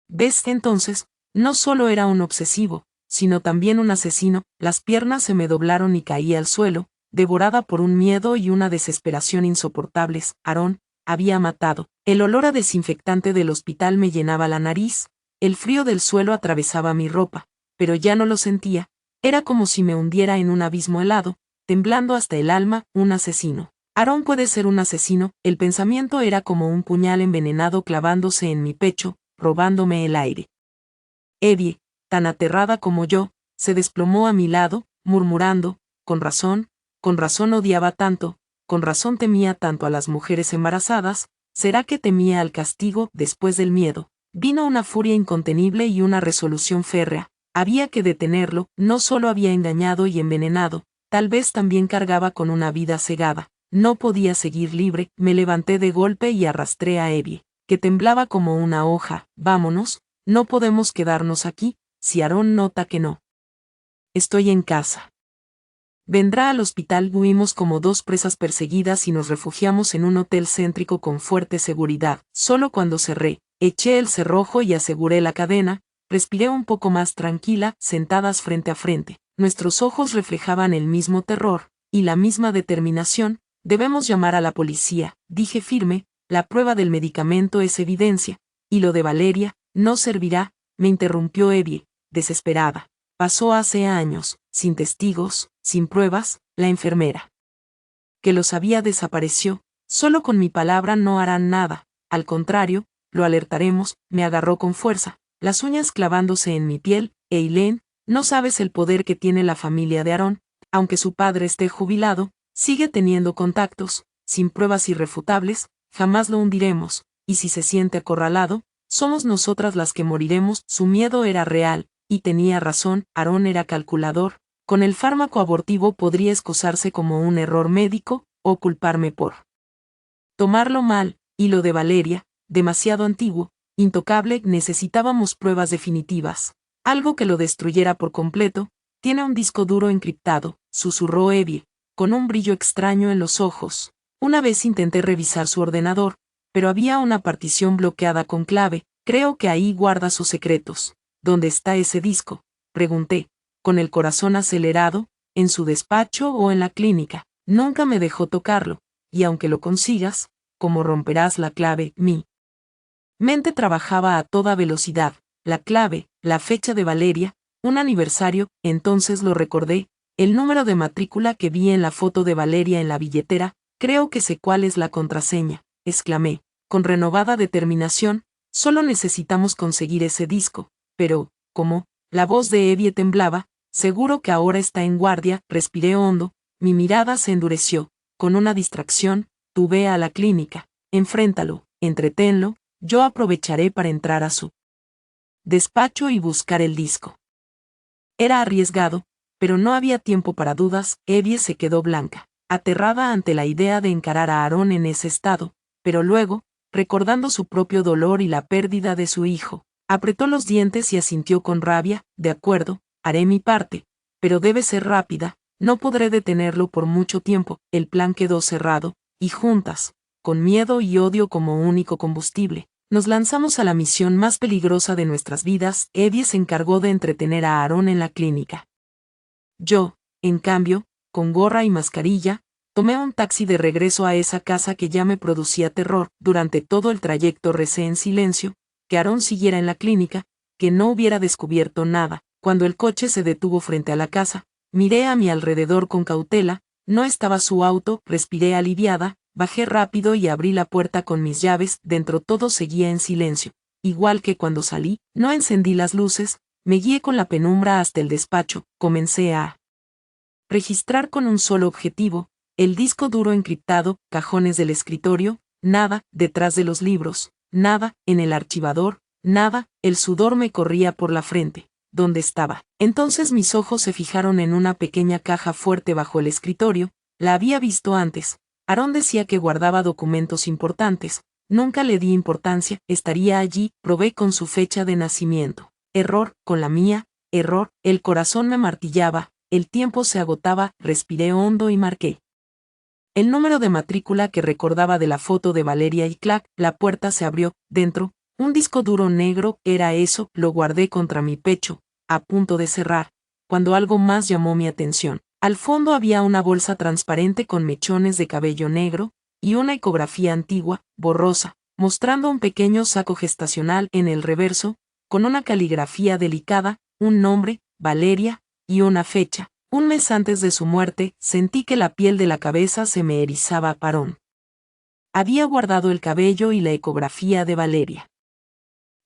vez. Entonces, no solo era un obsesivo, sino también un asesino. Las piernas se me doblaron y caí al suelo, devorada por un miedo y una desesperación insoportables. Aarón había matado. El olor a desinfectante del hospital me llenaba la nariz, el frío del suelo atravesaba mi ropa, pero ya no lo sentía, era como si me hundiera en un abismo helado, temblando hasta el alma. Un asesino. Aarón puede ser un asesino, el pensamiento era como un puñal envenenado clavándose en mi pecho, robándome el aire. Evie, tan aterrada como yo, se desplomó a mi lado, murmurando, con razón odiaba tanto, con razón temía tanto a las mujeres embarazadas, ¿será que temía al castigo? Después del miedo, vino una furia incontenible y una resolución férrea, había que detenerlo, no solo había engañado y envenenado, tal vez también cargaba con una vida cegada, no podía seguir libre. Me levanté de golpe y arrastré a Evie, que temblaba como una hoja. Vámonos, no podemos quedarnos aquí, si Aarón nota que no estoy en casa. Vendrá al hospital. Huimos como 2 presas perseguidas y nos refugiamos en un hotel céntrico con fuerte seguridad. Solo cuando cerré, eché el cerrojo y aseguré la cadena, respiré un poco más tranquila, sentadas frente a frente. Nuestros ojos reflejaban el mismo terror y la misma determinación. Debemos llamar a la policía, dije firme, la prueba del medicamento es evidencia, y lo de Valeria no servirá, me interrumpió Evie, desesperada. Pasó hace años, sin testigos, sin pruebas, la enfermera que lo sabía desapareció, solo con mi palabra no harán nada, al contrario, lo alertaremos. Me agarró con fuerza, las uñas clavándose en mi piel. Eileen, no sabes el poder que tiene la familia de Aarón, aunque su padre esté jubilado, sigue teniendo contactos, sin pruebas irrefutables, jamás lo hundiremos, y si se siente acorralado, somos nosotras las que moriremos. Su miedo era real, y tenía razón. Aarón era calculador, con el fármaco abortivo podría excusarse como un error médico, o culparme por tomarlo mal, y lo de Valeria, demasiado antiguo, intocable. Necesitábamos pruebas definitivas, algo que lo destruyera por completo. Tiene un disco duro encriptado, susurró Evie, con un brillo extraño en los ojos. Una vez intenté revisar su ordenador, pero había una partición bloqueada con clave. Creo que ahí guarda sus secretos. ¿Dónde está ese disco?, pregunté, con el corazón acelerado. ¿En su despacho o en la clínica? Nunca me dejó tocarlo, y aunque lo consigas, ¿cómo romperás la clave? Mi mente trabajaba a toda velocidad. La clave, la fecha de Valeria, un aniversario. Entonces lo recordé, el número de matrícula que vi en la foto de Valeria en la billetera. Creo que sé cuál es la contraseña, exclamé, con renovada determinación. Solo necesitamos conseguir ese disco. Pero, ¿cómo? La voz de Evie temblaba. Seguro que ahora está en guardia. Respiré hondo, mi mirada se endureció. Con una distracción, tú ve a la clínica, enfréntalo, entretenlo, yo aprovecharé para entrar a su despacho y buscar el disco. Era arriesgado, pero no había tiempo para dudas. Evie se quedó blanca, aterrada ante la idea de encarar a Aarón en ese estado, pero luego, recordando su propio dolor y la pérdida de su hijo, apretó los dientes y asintió con rabia. De acuerdo, haré mi parte, pero debe ser rápida, no podré detenerlo por mucho tiempo. El plan quedó cerrado, y juntas, con miedo y odio como único combustible, nos lanzamos a la misión más peligrosa de nuestras vidas. Evie se encargó de entretener a Aarón en la clínica. Yo, en cambio, con gorra y mascarilla, tomé un taxi de regreso a esa casa que ya me producía terror. Durante todo el trayecto recé en silencio, que Aarón siguiera en la clínica, que no hubiera descubierto nada. Cuando el coche se detuvo frente a la casa, miré a mi alrededor con cautela. No estaba su auto. Respiré aliviada, bajé rápido y abrí la puerta con mis llaves. Dentro todo seguía en silencio, igual que cuando salí. No encendí las luces, me guié con la penumbra hasta el despacho. Comencé a registrar con un solo objetivo, el disco duro encriptado, cajones del escritorio, nada, detrás de los libros, nada, en el archivador, nada, el sudor me corría por la frente. ¿Dónde estaba? Entonces mis ojos se fijaron en una pequeña caja fuerte bajo el escritorio, la había visto antes. Aarón decía que guardaba documentos importantes, nunca le di importancia, estaría allí, probé con su fecha de nacimiento. Error, con la mía, error, el corazón me martillaba, el tiempo se agotaba, respiré hondo y marqué el número de matrícula que recordaba de la foto de Valeria y clac, la puerta se abrió, dentro, un disco duro negro, era eso, lo guardé contra mi pecho, a punto de cerrar, cuando algo más llamó mi atención. Al fondo había una bolsa transparente con mechones de cabello negro, y una ecografía antigua, borrosa, mostrando un pequeño saco gestacional en el reverso, con una caligrafía delicada, un nombre, Valeria, y una fecha. Un mes antes de su muerte, sentí que la piel de la cabeza se me erizaba. Aarón había guardado el cabello y la ecografía de Valeria.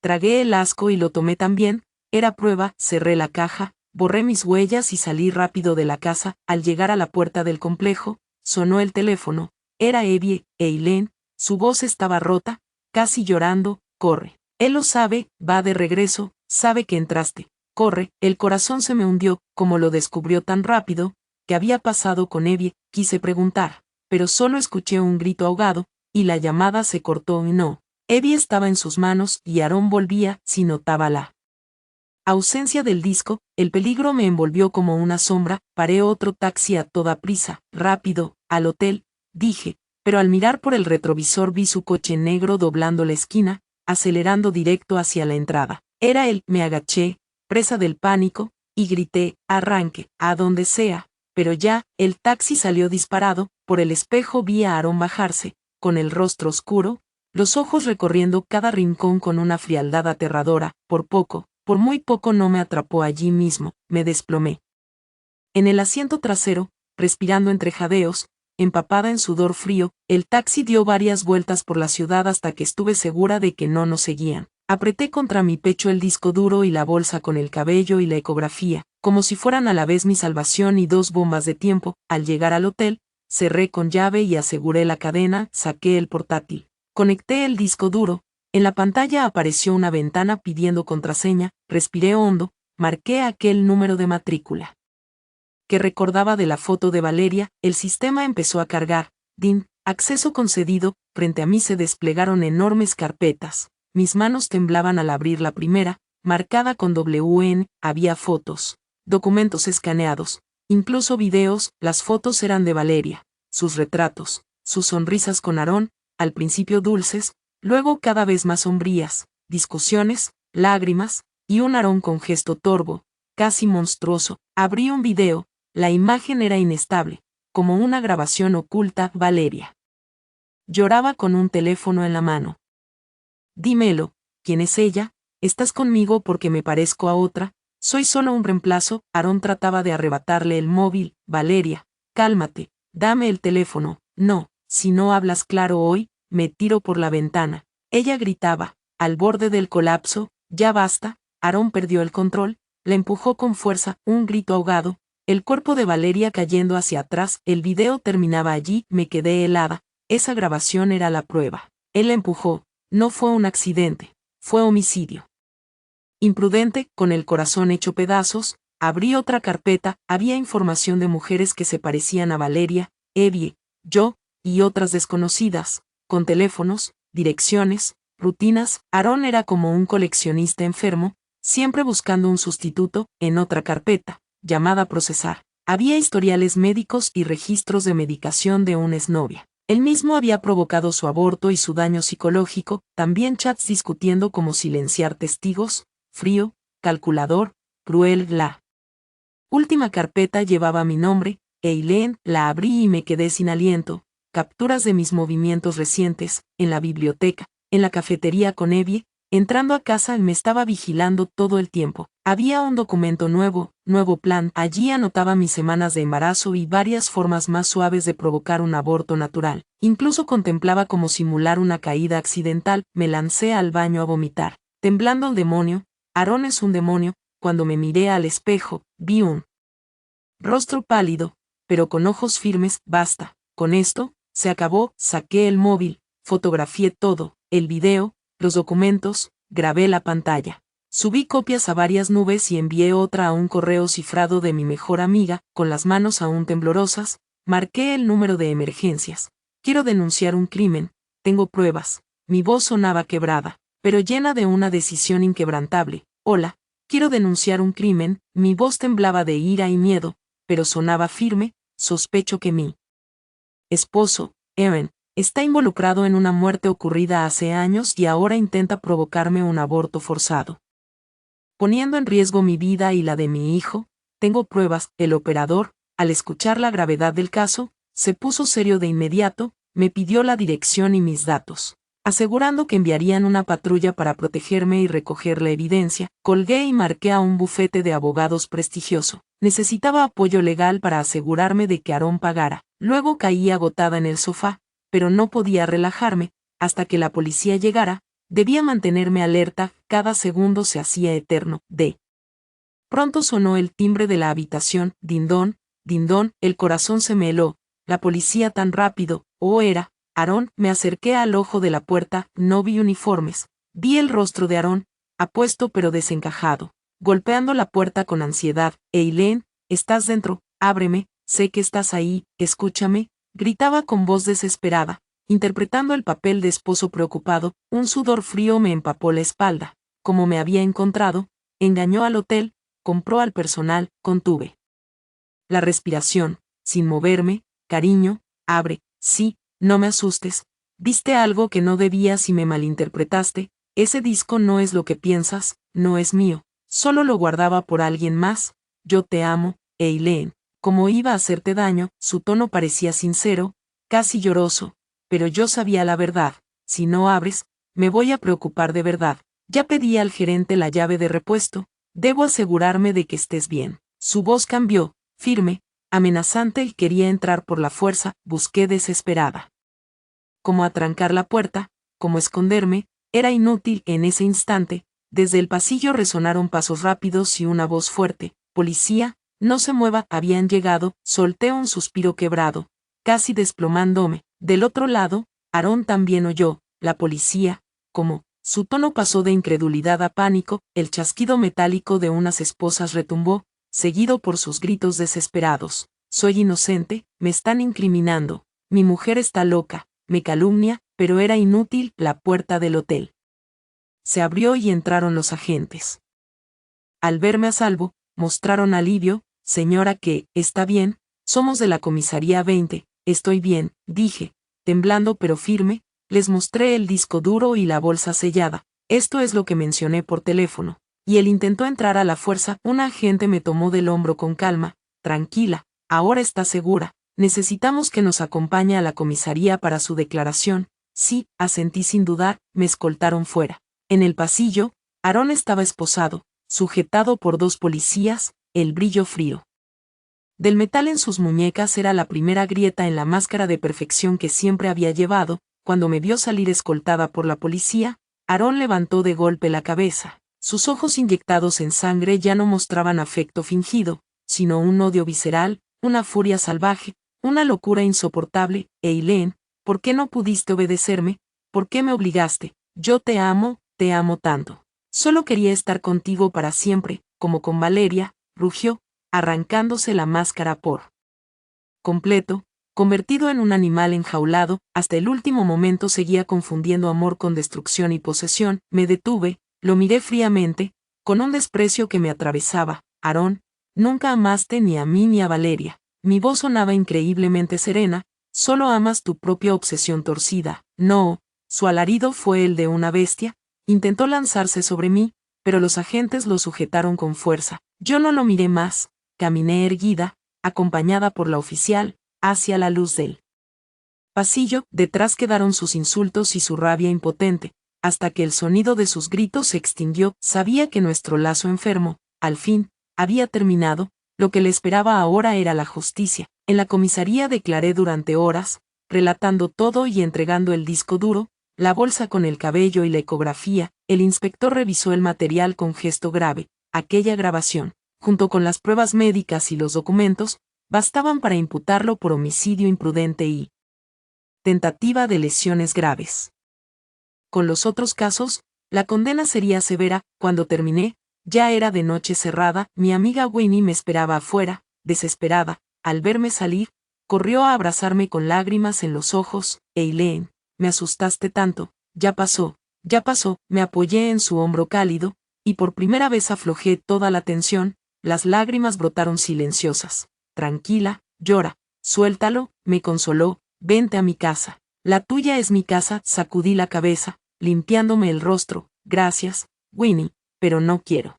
Tragué el asco y lo tomé también, era prueba, cerré la caja, borré mis huellas y salí rápido de la casa. Al llegar a la puerta del complejo, sonó el teléfono, era Evie, Eileen, su voz estaba rota, casi llorando, corre. Él lo sabe, va de regreso, sabe que entraste. Corre, el corazón se me hundió, como lo descubrió tan rápido, ¿qué había pasado con Evie? Quise preguntar, pero solo escuché un grito ahogado, y la llamada se cortó y no. Evie estaba en sus manos y Aarón volvía, si notaba la ausencia del disco, el peligro me envolvió como una sombra, paré otro taxi a toda prisa, rápido, al hotel, dije, pero al mirar por el retrovisor vi su coche negro doblando la esquina, acelerando directo hacia la entrada. Era él, me agaché, presa del pánico, y grité, arranque, a donde sea, pero ya, el taxi salió disparado, por el espejo vi a Aarón bajarse, con el rostro oscuro, los ojos recorriendo cada rincón con una frialdad aterradora, por muy poco no me atrapó allí mismo, me desplomé. En el asiento trasero, respirando entre jadeos, empapada en sudor frío, el taxi dio varias vueltas por la ciudad hasta que estuve segura de que no nos seguían. Apreté contra mi pecho el disco duro y la bolsa con el cabello y la ecografía, como si fueran a la vez mi salvación y dos bombas de tiempo. Al llegar al hotel, cerré con llave y aseguré la cadena, saqué el portátil. Conecté el disco duro, en la pantalla apareció una ventana pidiendo contraseña, respiré hondo, marqué aquel número de matrícula que recordaba de la foto de Valeria, el sistema empezó a cargar, acceso concedido, frente a mí se desplegaron enormes carpetas. Mis manos temblaban al abrir la primera, marcada con WN, había fotos, documentos escaneados, incluso videos. Las fotos eran de Valeria, sus retratos, sus sonrisas con Aarón, al principio dulces, luego cada vez más sombrías, discusiones, lágrimas, y un Aarón con gesto torvo, casi monstruoso. Abrí un video, la imagen era inestable, como una grabación oculta. Valeria lloraba con un teléfono en la mano. Dímelo, ¿quién es ella? ¿Estás conmigo porque me parezco a otra? Soy solo un reemplazo. Aarón trataba de arrebatarle el móvil. Valeria, cálmate, dame el teléfono. No, si no hablas claro hoy, me tiro por la ventana. Ella gritaba, al borde del colapso, ya basta. Aarón perdió el control, la empujó con fuerza, un grito ahogado, el cuerpo de Valeria cayendo hacia atrás. El video terminaba allí, me quedé helada, esa grabación era la prueba. Él la empujó. No fue un accidente, fue homicidio. Imprudente, con el corazón hecho pedazos, abrí otra carpeta, había información de mujeres que se parecían a Valeria, Evie, yo, y otras desconocidas, con teléfonos, direcciones, rutinas. Aarón era como un coleccionista enfermo, siempre buscando un sustituto. En otra carpeta, llamada procesar, había historiales médicos y registros de medicación de una exnovia. Él mismo había provocado su aborto y su daño psicológico, también chats discutiendo cómo silenciar testigos, frío, calculador, cruel. La última carpeta llevaba mi nombre, Eileen, la abrí y me quedé sin aliento, capturas de mis movimientos recientes, en la biblioteca, en la cafetería con Evie, entrando a casa me estaba vigilando todo el tiempo. Había un documento nuevo plan, allí anotaba mis semanas de embarazo y varias formas más suaves de provocar un aborto natural. Incluso contemplaba cómo simular una caída accidental. Me lancé al baño a vomitar, temblando al demonio. Aarón es un demonio. Cuando me miré al espejo, vi un rostro pálido, pero con ojos firmes. Basta, con esto, se acabó. Saqué el móvil, fotografié todo, el video, los documentos, grabé la pantalla. Subí copias a varias nubes y envié otra a un correo cifrado de mi mejor amiga, con las manos aún temblorosas. Marqué el número de emergencias. Quiero denunciar un crimen, tengo pruebas. Mi voz sonaba quebrada, pero llena de una decisión inquebrantable. Hola, quiero denunciar un crimen. Mi voz temblaba de ira y miedo, pero sonaba firme. Sospecho que mi esposo, Aaron, está involucrado en una muerte ocurrida hace años y ahora intenta provocarme un aborto forzado, poniendo en riesgo mi vida y la de mi hijo. Tengo pruebas. El operador, al escuchar la gravedad del caso, se puso serio de inmediato, me pidió la dirección y mis datos, asegurando que enviarían una patrulla para protegerme y recoger la evidencia. Colgué y marqué a un bufete de abogados prestigioso. Necesitaba apoyo legal para asegurarme de que Aaron pagara. Luego caí agotada en el sofá, pero no podía relajarme, hasta que la policía llegara. Debía mantenerme alerta, cada segundo se hacía eterno. De pronto sonó el timbre de la habitación. Dindón, dindón, el corazón se me heló. La policía tan rápido, era Aaron. Me acerqué al ojo de la puerta, no vi uniformes. Vi el rostro de Aaron, apuesto pero desencajado, golpeando la puerta con ansiedad. Eileen, ¿estás dentro? Ábreme, sé que estás ahí, escúchame, gritaba con voz desesperada, interpretando el papel de esposo preocupado. Un sudor frío me empapó la espalda. Como me había encontrado, engañó al hotel, compró al personal. Contuve la respiración, sin moverme. Cariño, abre, sí, no me asustes. Viste algo que no debías y me malinterpretaste. Ese disco no es lo que piensas, no es mío. Solo lo guardaba por alguien más. Yo te amo, Eileen. ¿Cómo iba a hacerte daño? Su tono parecía sincero, casi lloroso, pero yo sabía la verdad. Si no abres, me voy a preocupar de verdad. Ya pedí al gerente la llave de repuesto. Debo asegurarme de que estés bien. Su voz cambió, firme, amenazante, y quería entrar por la fuerza. Busqué desesperada cómo atrancar la puerta, cómo esconderme. Era inútil. En ese instante, desde el pasillo resonaron pasos rápidos y una voz fuerte. Policía, no se mueva. Habían llegado. Solté un suspiro quebrado, casi desplomándome. Del otro lado, Aaron también oyó. La policía, ¿cómo? Su tono pasó de incredulidad a pánico. El chasquido metálico de unas esposas retumbó, seguido por sus gritos desesperados. Soy inocente, me están incriminando. Mi mujer está loca, me calumnia. Pero era inútil. La puerta del hotel se abrió y entraron los agentes. Al verme a salvo, mostraron alivio. Señora, ¿qué? ¿Está bien? Somos de la comisaría 20. Estoy bien, dije, temblando pero firme. Les mostré el disco duro y la bolsa sellada. Esto es lo que mencioné por teléfono. Y él intentó entrar a la fuerza. Un agente me tomó del hombro con calma. Tranquila, ahora está segura. Necesitamos que nos acompañe a la comisaría para su declaración. Sí, asentí sin dudar. Me escoltaron fuera. En el pasillo, Aaron estaba esposado, sujetado por dos policías. El brillo frío del metal en sus muñecas era la primera grieta en la máscara de perfección que siempre había llevado. Cuando me vio salir escoltada por la policía, Aaron levantó de golpe la cabeza. Sus ojos inyectados en sangre ya no mostraban afecto fingido, sino un odio visceral, una furia salvaje, una locura insoportable. Eileen, ¿por qué no pudiste obedecerme? ¿Por qué me obligaste? Yo te amo tanto. Solo quería estar contigo para siempre, como con Valeria, rugió, arrancándose la máscara por completo. Convertido en un animal enjaulado, hasta el último momento seguía confundiendo amor con destrucción y posesión. Me detuve, lo miré fríamente, con un desprecio que me atravesaba. Aaron, nunca amaste ni a mí ni a Valeria. Mi voz sonaba increíblemente serena. Solo amas tu propia obsesión torcida. No. Su alarido fue el de una bestia. Intentó lanzarse sobre mí, pero los agentes lo sujetaron con fuerza. Yo no lo miré más. Caminé erguida, acompañada por la oficial, hacia la luz del pasillo. Detrás quedaron sus insultos y su rabia impotente, hasta que el sonido de sus gritos se extinguió. Sabía que nuestro lazo enfermo, al fin, había terminado. Lo que le esperaba ahora era la justicia. En la comisaría declaré durante horas, relatando todo y entregando el disco duro, la bolsa con el cabello y la ecografía. El inspector revisó el material con gesto grave. Aquella grabación, junto con las pruebas médicas y los documentos, bastaban para imputarlo por homicidio imprudente y tentativa de lesiones graves. Con los otros casos, la condena sería severa. Cuando terminé, ya era de noche cerrada, mi amiga Winnie me esperaba afuera, desesperada. Al verme salir, corrió a abrazarme con lágrimas en los ojos. Eileen, me asustaste tanto. Ya pasó, me apoyé en su hombro cálido, y por primera vez aflojé toda la tensión. Las lágrimas brotaron silenciosas. Tranquila, llora, suéltalo, me consoló, vente a mi casa. La tuya es mi casa, sacudí la cabeza, limpiándome el rostro. Gracias, Winnie, pero no quiero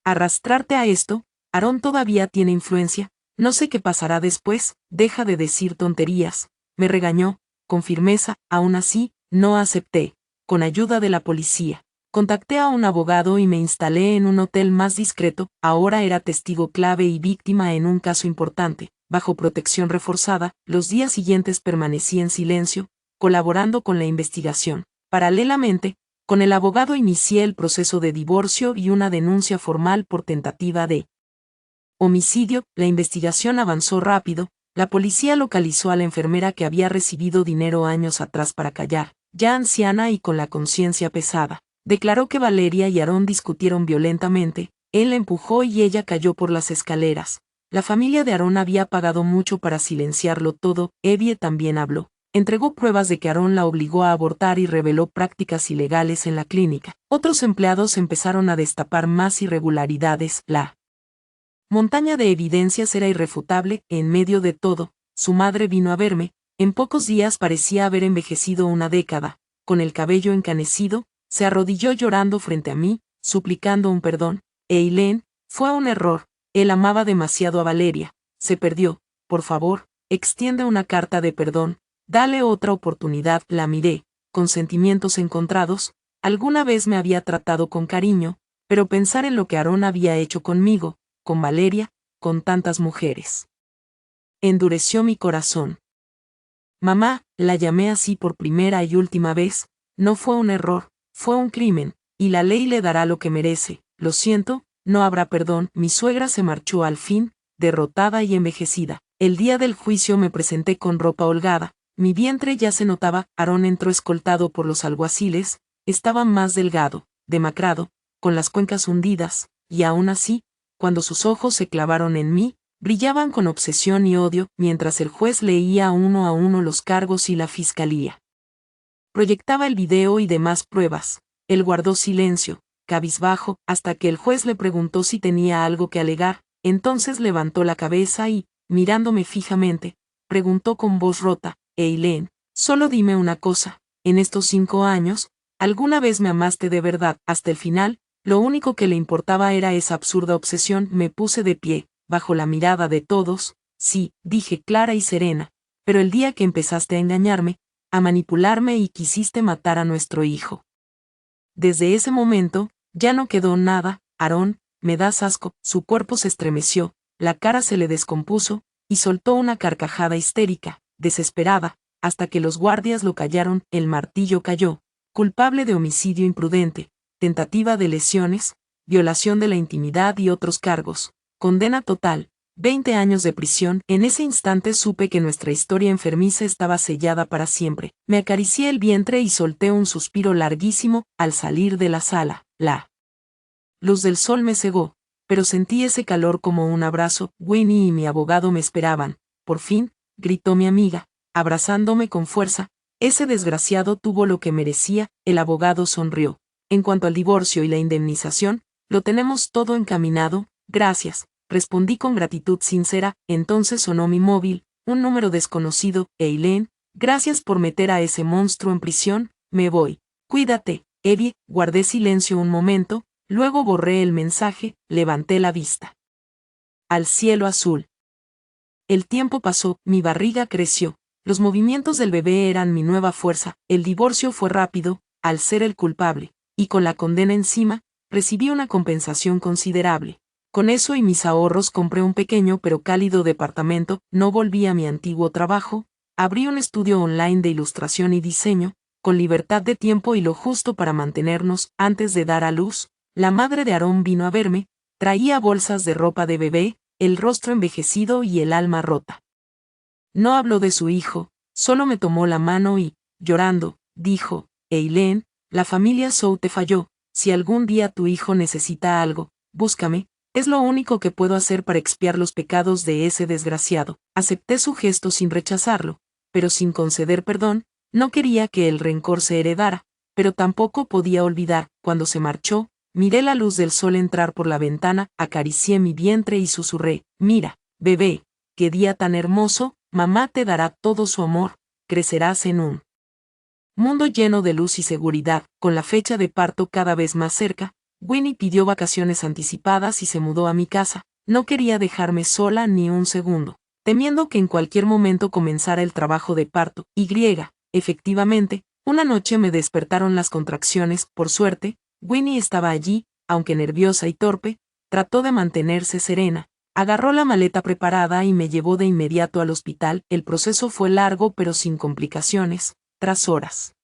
arrastrarte a esto. Aaron todavía tiene influencia, no sé qué pasará después, deja de decir tonterías, me regañó, con firmeza. Aún así, no acepté. Con ayuda de la policía, contacté a un abogado y me instalé en un hotel más discreto. Ahora era testigo clave y víctima en un caso importante, bajo protección reforzada. Los días siguientes permanecí en silencio, colaborando con la investigación. Paralelamente, con el abogado inicié el proceso de divorcio y una denuncia formal por tentativa de homicidio. La investigación avanzó rápido. La policía localizó a la enfermera que había recibido dinero años atrás para callar, ya anciana y con la conciencia pesada. Declaró que Valeria y Aaron discutieron violentamente, él la empujó y ella cayó por las escaleras. La familia de Aaron había pagado mucho para silenciarlo todo. Evie también habló. Entregó pruebas de que Aaron la obligó a abortar y reveló prácticas ilegales en la clínica. Otros empleados empezaron a destapar más irregularidades. La montaña de evidencias era irrefutable. En medio de todo, su madre vino a verme. En pocos días parecía haber envejecido una década. Con el cabello encanecido, se arrodilló llorando frente a mí, suplicando un perdón. Eileen, fue un error. Él amaba demasiado a Valeria. Se perdió. Por favor, extiende una carta de perdón. Dale otra oportunidad. La miré, con sentimientos encontrados. Alguna vez me había tratado con cariño, pero pensar en lo que Aaron había hecho conmigo, con Valeria, con tantas mujeres, endureció mi corazón. Mamá, la llamé así por primera y última vez. No fue un error, fue un crimen, y la ley le dará lo que merece. Lo siento, no habrá perdón. Mi suegra se marchó al fin, derrotada y envejecida. El día del juicio me presenté con ropa holgada. Mi vientre ya se notaba. Aaron entró escoltado por los alguaciles. Estaba más delgado, demacrado, con las cuencas hundidas, y aún así, cuando sus ojos se clavaron en mí, brillaban con obsesión y odio, mientras el juez leía uno a uno los cargos y la fiscalía proyectaba el video y demás pruebas. Él guardó silencio, cabizbajo, hasta que el juez le preguntó si tenía algo que alegar. Entonces levantó la cabeza y, mirándome fijamente, preguntó con voz rota: Eileen, solo dime una cosa, en estos 5 años, ¿alguna vez me amaste de verdad? Hasta el final, lo único que le importaba era esa absurda obsesión. Me puse de pie, bajo la mirada de todos. Sí, dije clara y serena, pero el día que empezaste a engañarme, a manipularme y quisiste matar a nuestro hijo. Desde ese momento, ya no quedó nada. Aaron, me das asco. Su cuerpo se estremeció, la cara se le descompuso, y soltó una carcajada histérica, desesperada, hasta que los guardias lo callaron. El martillo cayó, culpable de homicidio imprudente, tentativa de lesiones, violación de la intimidad y otros cargos. Condena total, 20 años de prisión. En ese instante supe que nuestra historia enfermiza estaba sellada para siempre. Me acaricié el vientre y solté un suspiro larguísimo. Al salir de la sala, la luz del sol me cegó, pero sentí ese calor como un abrazo. Winnie y mi abogado me esperaban. Por fin, gritó mi amiga, abrazándome con fuerza. Ese desgraciado tuvo lo que merecía. El abogado sonrió. En cuanto al divorcio y la indemnización, lo tenemos todo encaminado. Gracias, respondí con gratitud sincera. Entonces sonó mi móvil, un número desconocido. Eileen, gracias por meter a ese monstruo en prisión. Me voy. Cuídate, Evie. Guardé silencio un momento, luego borré el mensaje, levanté la vista al cielo azul. El tiempo pasó, mi barriga creció, los movimientos del bebé eran mi nueva fuerza. El divorcio fue rápido, al ser el culpable, y con la condena encima, recibí una compensación considerable. Con eso y mis ahorros compré un pequeño pero cálido departamento. No volví a mi antiguo trabajo, abrí un estudio online de ilustración y diseño, con libertad de tiempo y lo justo para mantenernos. Antes de dar a luz, la madre de Aaron vino a verme, traía bolsas de ropa de bebé, el rostro envejecido y el alma rota. No habló de su hijo, solo me tomó la mano y, llorando, dijo: Eileen, la familia Zhou te falló, si algún día tu hijo necesita algo, búscame, es lo único que puedo hacer para expiar los pecados de ese desgraciado. Acepté su gesto sin rechazarlo, pero sin conceder perdón. No quería que el rencor se heredara, pero tampoco podía olvidar. Cuando se marchó, miré la luz del sol entrar por la ventana, acaricié mi vientre y susurré: mira, bebé, qué día tan hermoso, mamá te dará todo su amor, crecerás en un mundo lleno de luz y seguridad. Con la fecha de parto cada vez más cerca, Winnie pidió vacaciones anticipadas y se mudó a mi casa. No quería dejarme sola ni un segundo, temiendo que en cualquier momento comenzara el trabajo de parto. Efectivamente, una noche me despertaron las contracciones. Por suerte, Winnie estaba allí, aunque nerviosa y torpe, trató de mantenerse serena. Agarró la maleta preparada y me llevó de inmediato al hospital. El proceso fue largo pero sin complicaciones. Tras horas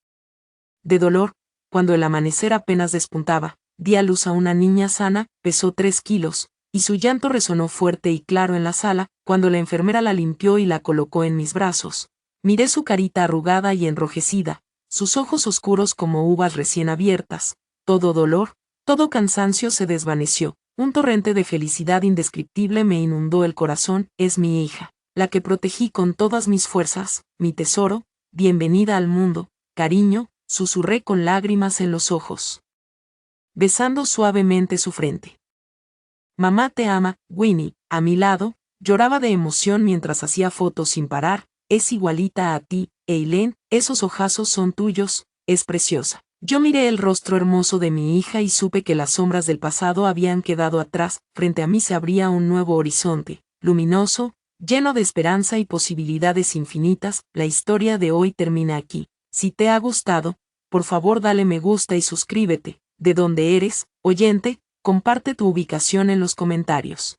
de dolor, cuando el amanecer apenas despuntaba, di a luz a una niña sana, pesó 3 kilos, y su llanto resonó fuerte y claro en la sala. Cuando la enfermera la limpió y la colocó en mis brazos, miré su carita arrugada y enrojecida, sus ojos oscuros como uvas recién abiertas. Todo dolor, todo cansancio se desvaneció. Un torrente de felicidad indescriptible me inundó el corazón. Es mi hija, la que protegí con todas mis fuerzas, mi tesoro. Bienvenida al mundo, cariño, susurré con lágrimas en los ojos, besando suavemente su frente. Mamá te ama. Winnie, a mi lado, lloraba de emoción mientras hacía fotos sin parar. Es igualita a ti, Eileen, esos ojazos son tuyos, es preciosa. Yo miré el rostro hermoso de mi hija y supe que las sombras del pasado habían quedado atrás. Frente a mí se abría un nuevo horizonte, luminoso, lleno de esperanza y posibilidades infinitas. La historia de hoy termina aquí. Si te ha gustado, por favor dale me gusta y suscríbete. ¿De dónde eres, oyente? Comparte tu ubicación en los comentarios.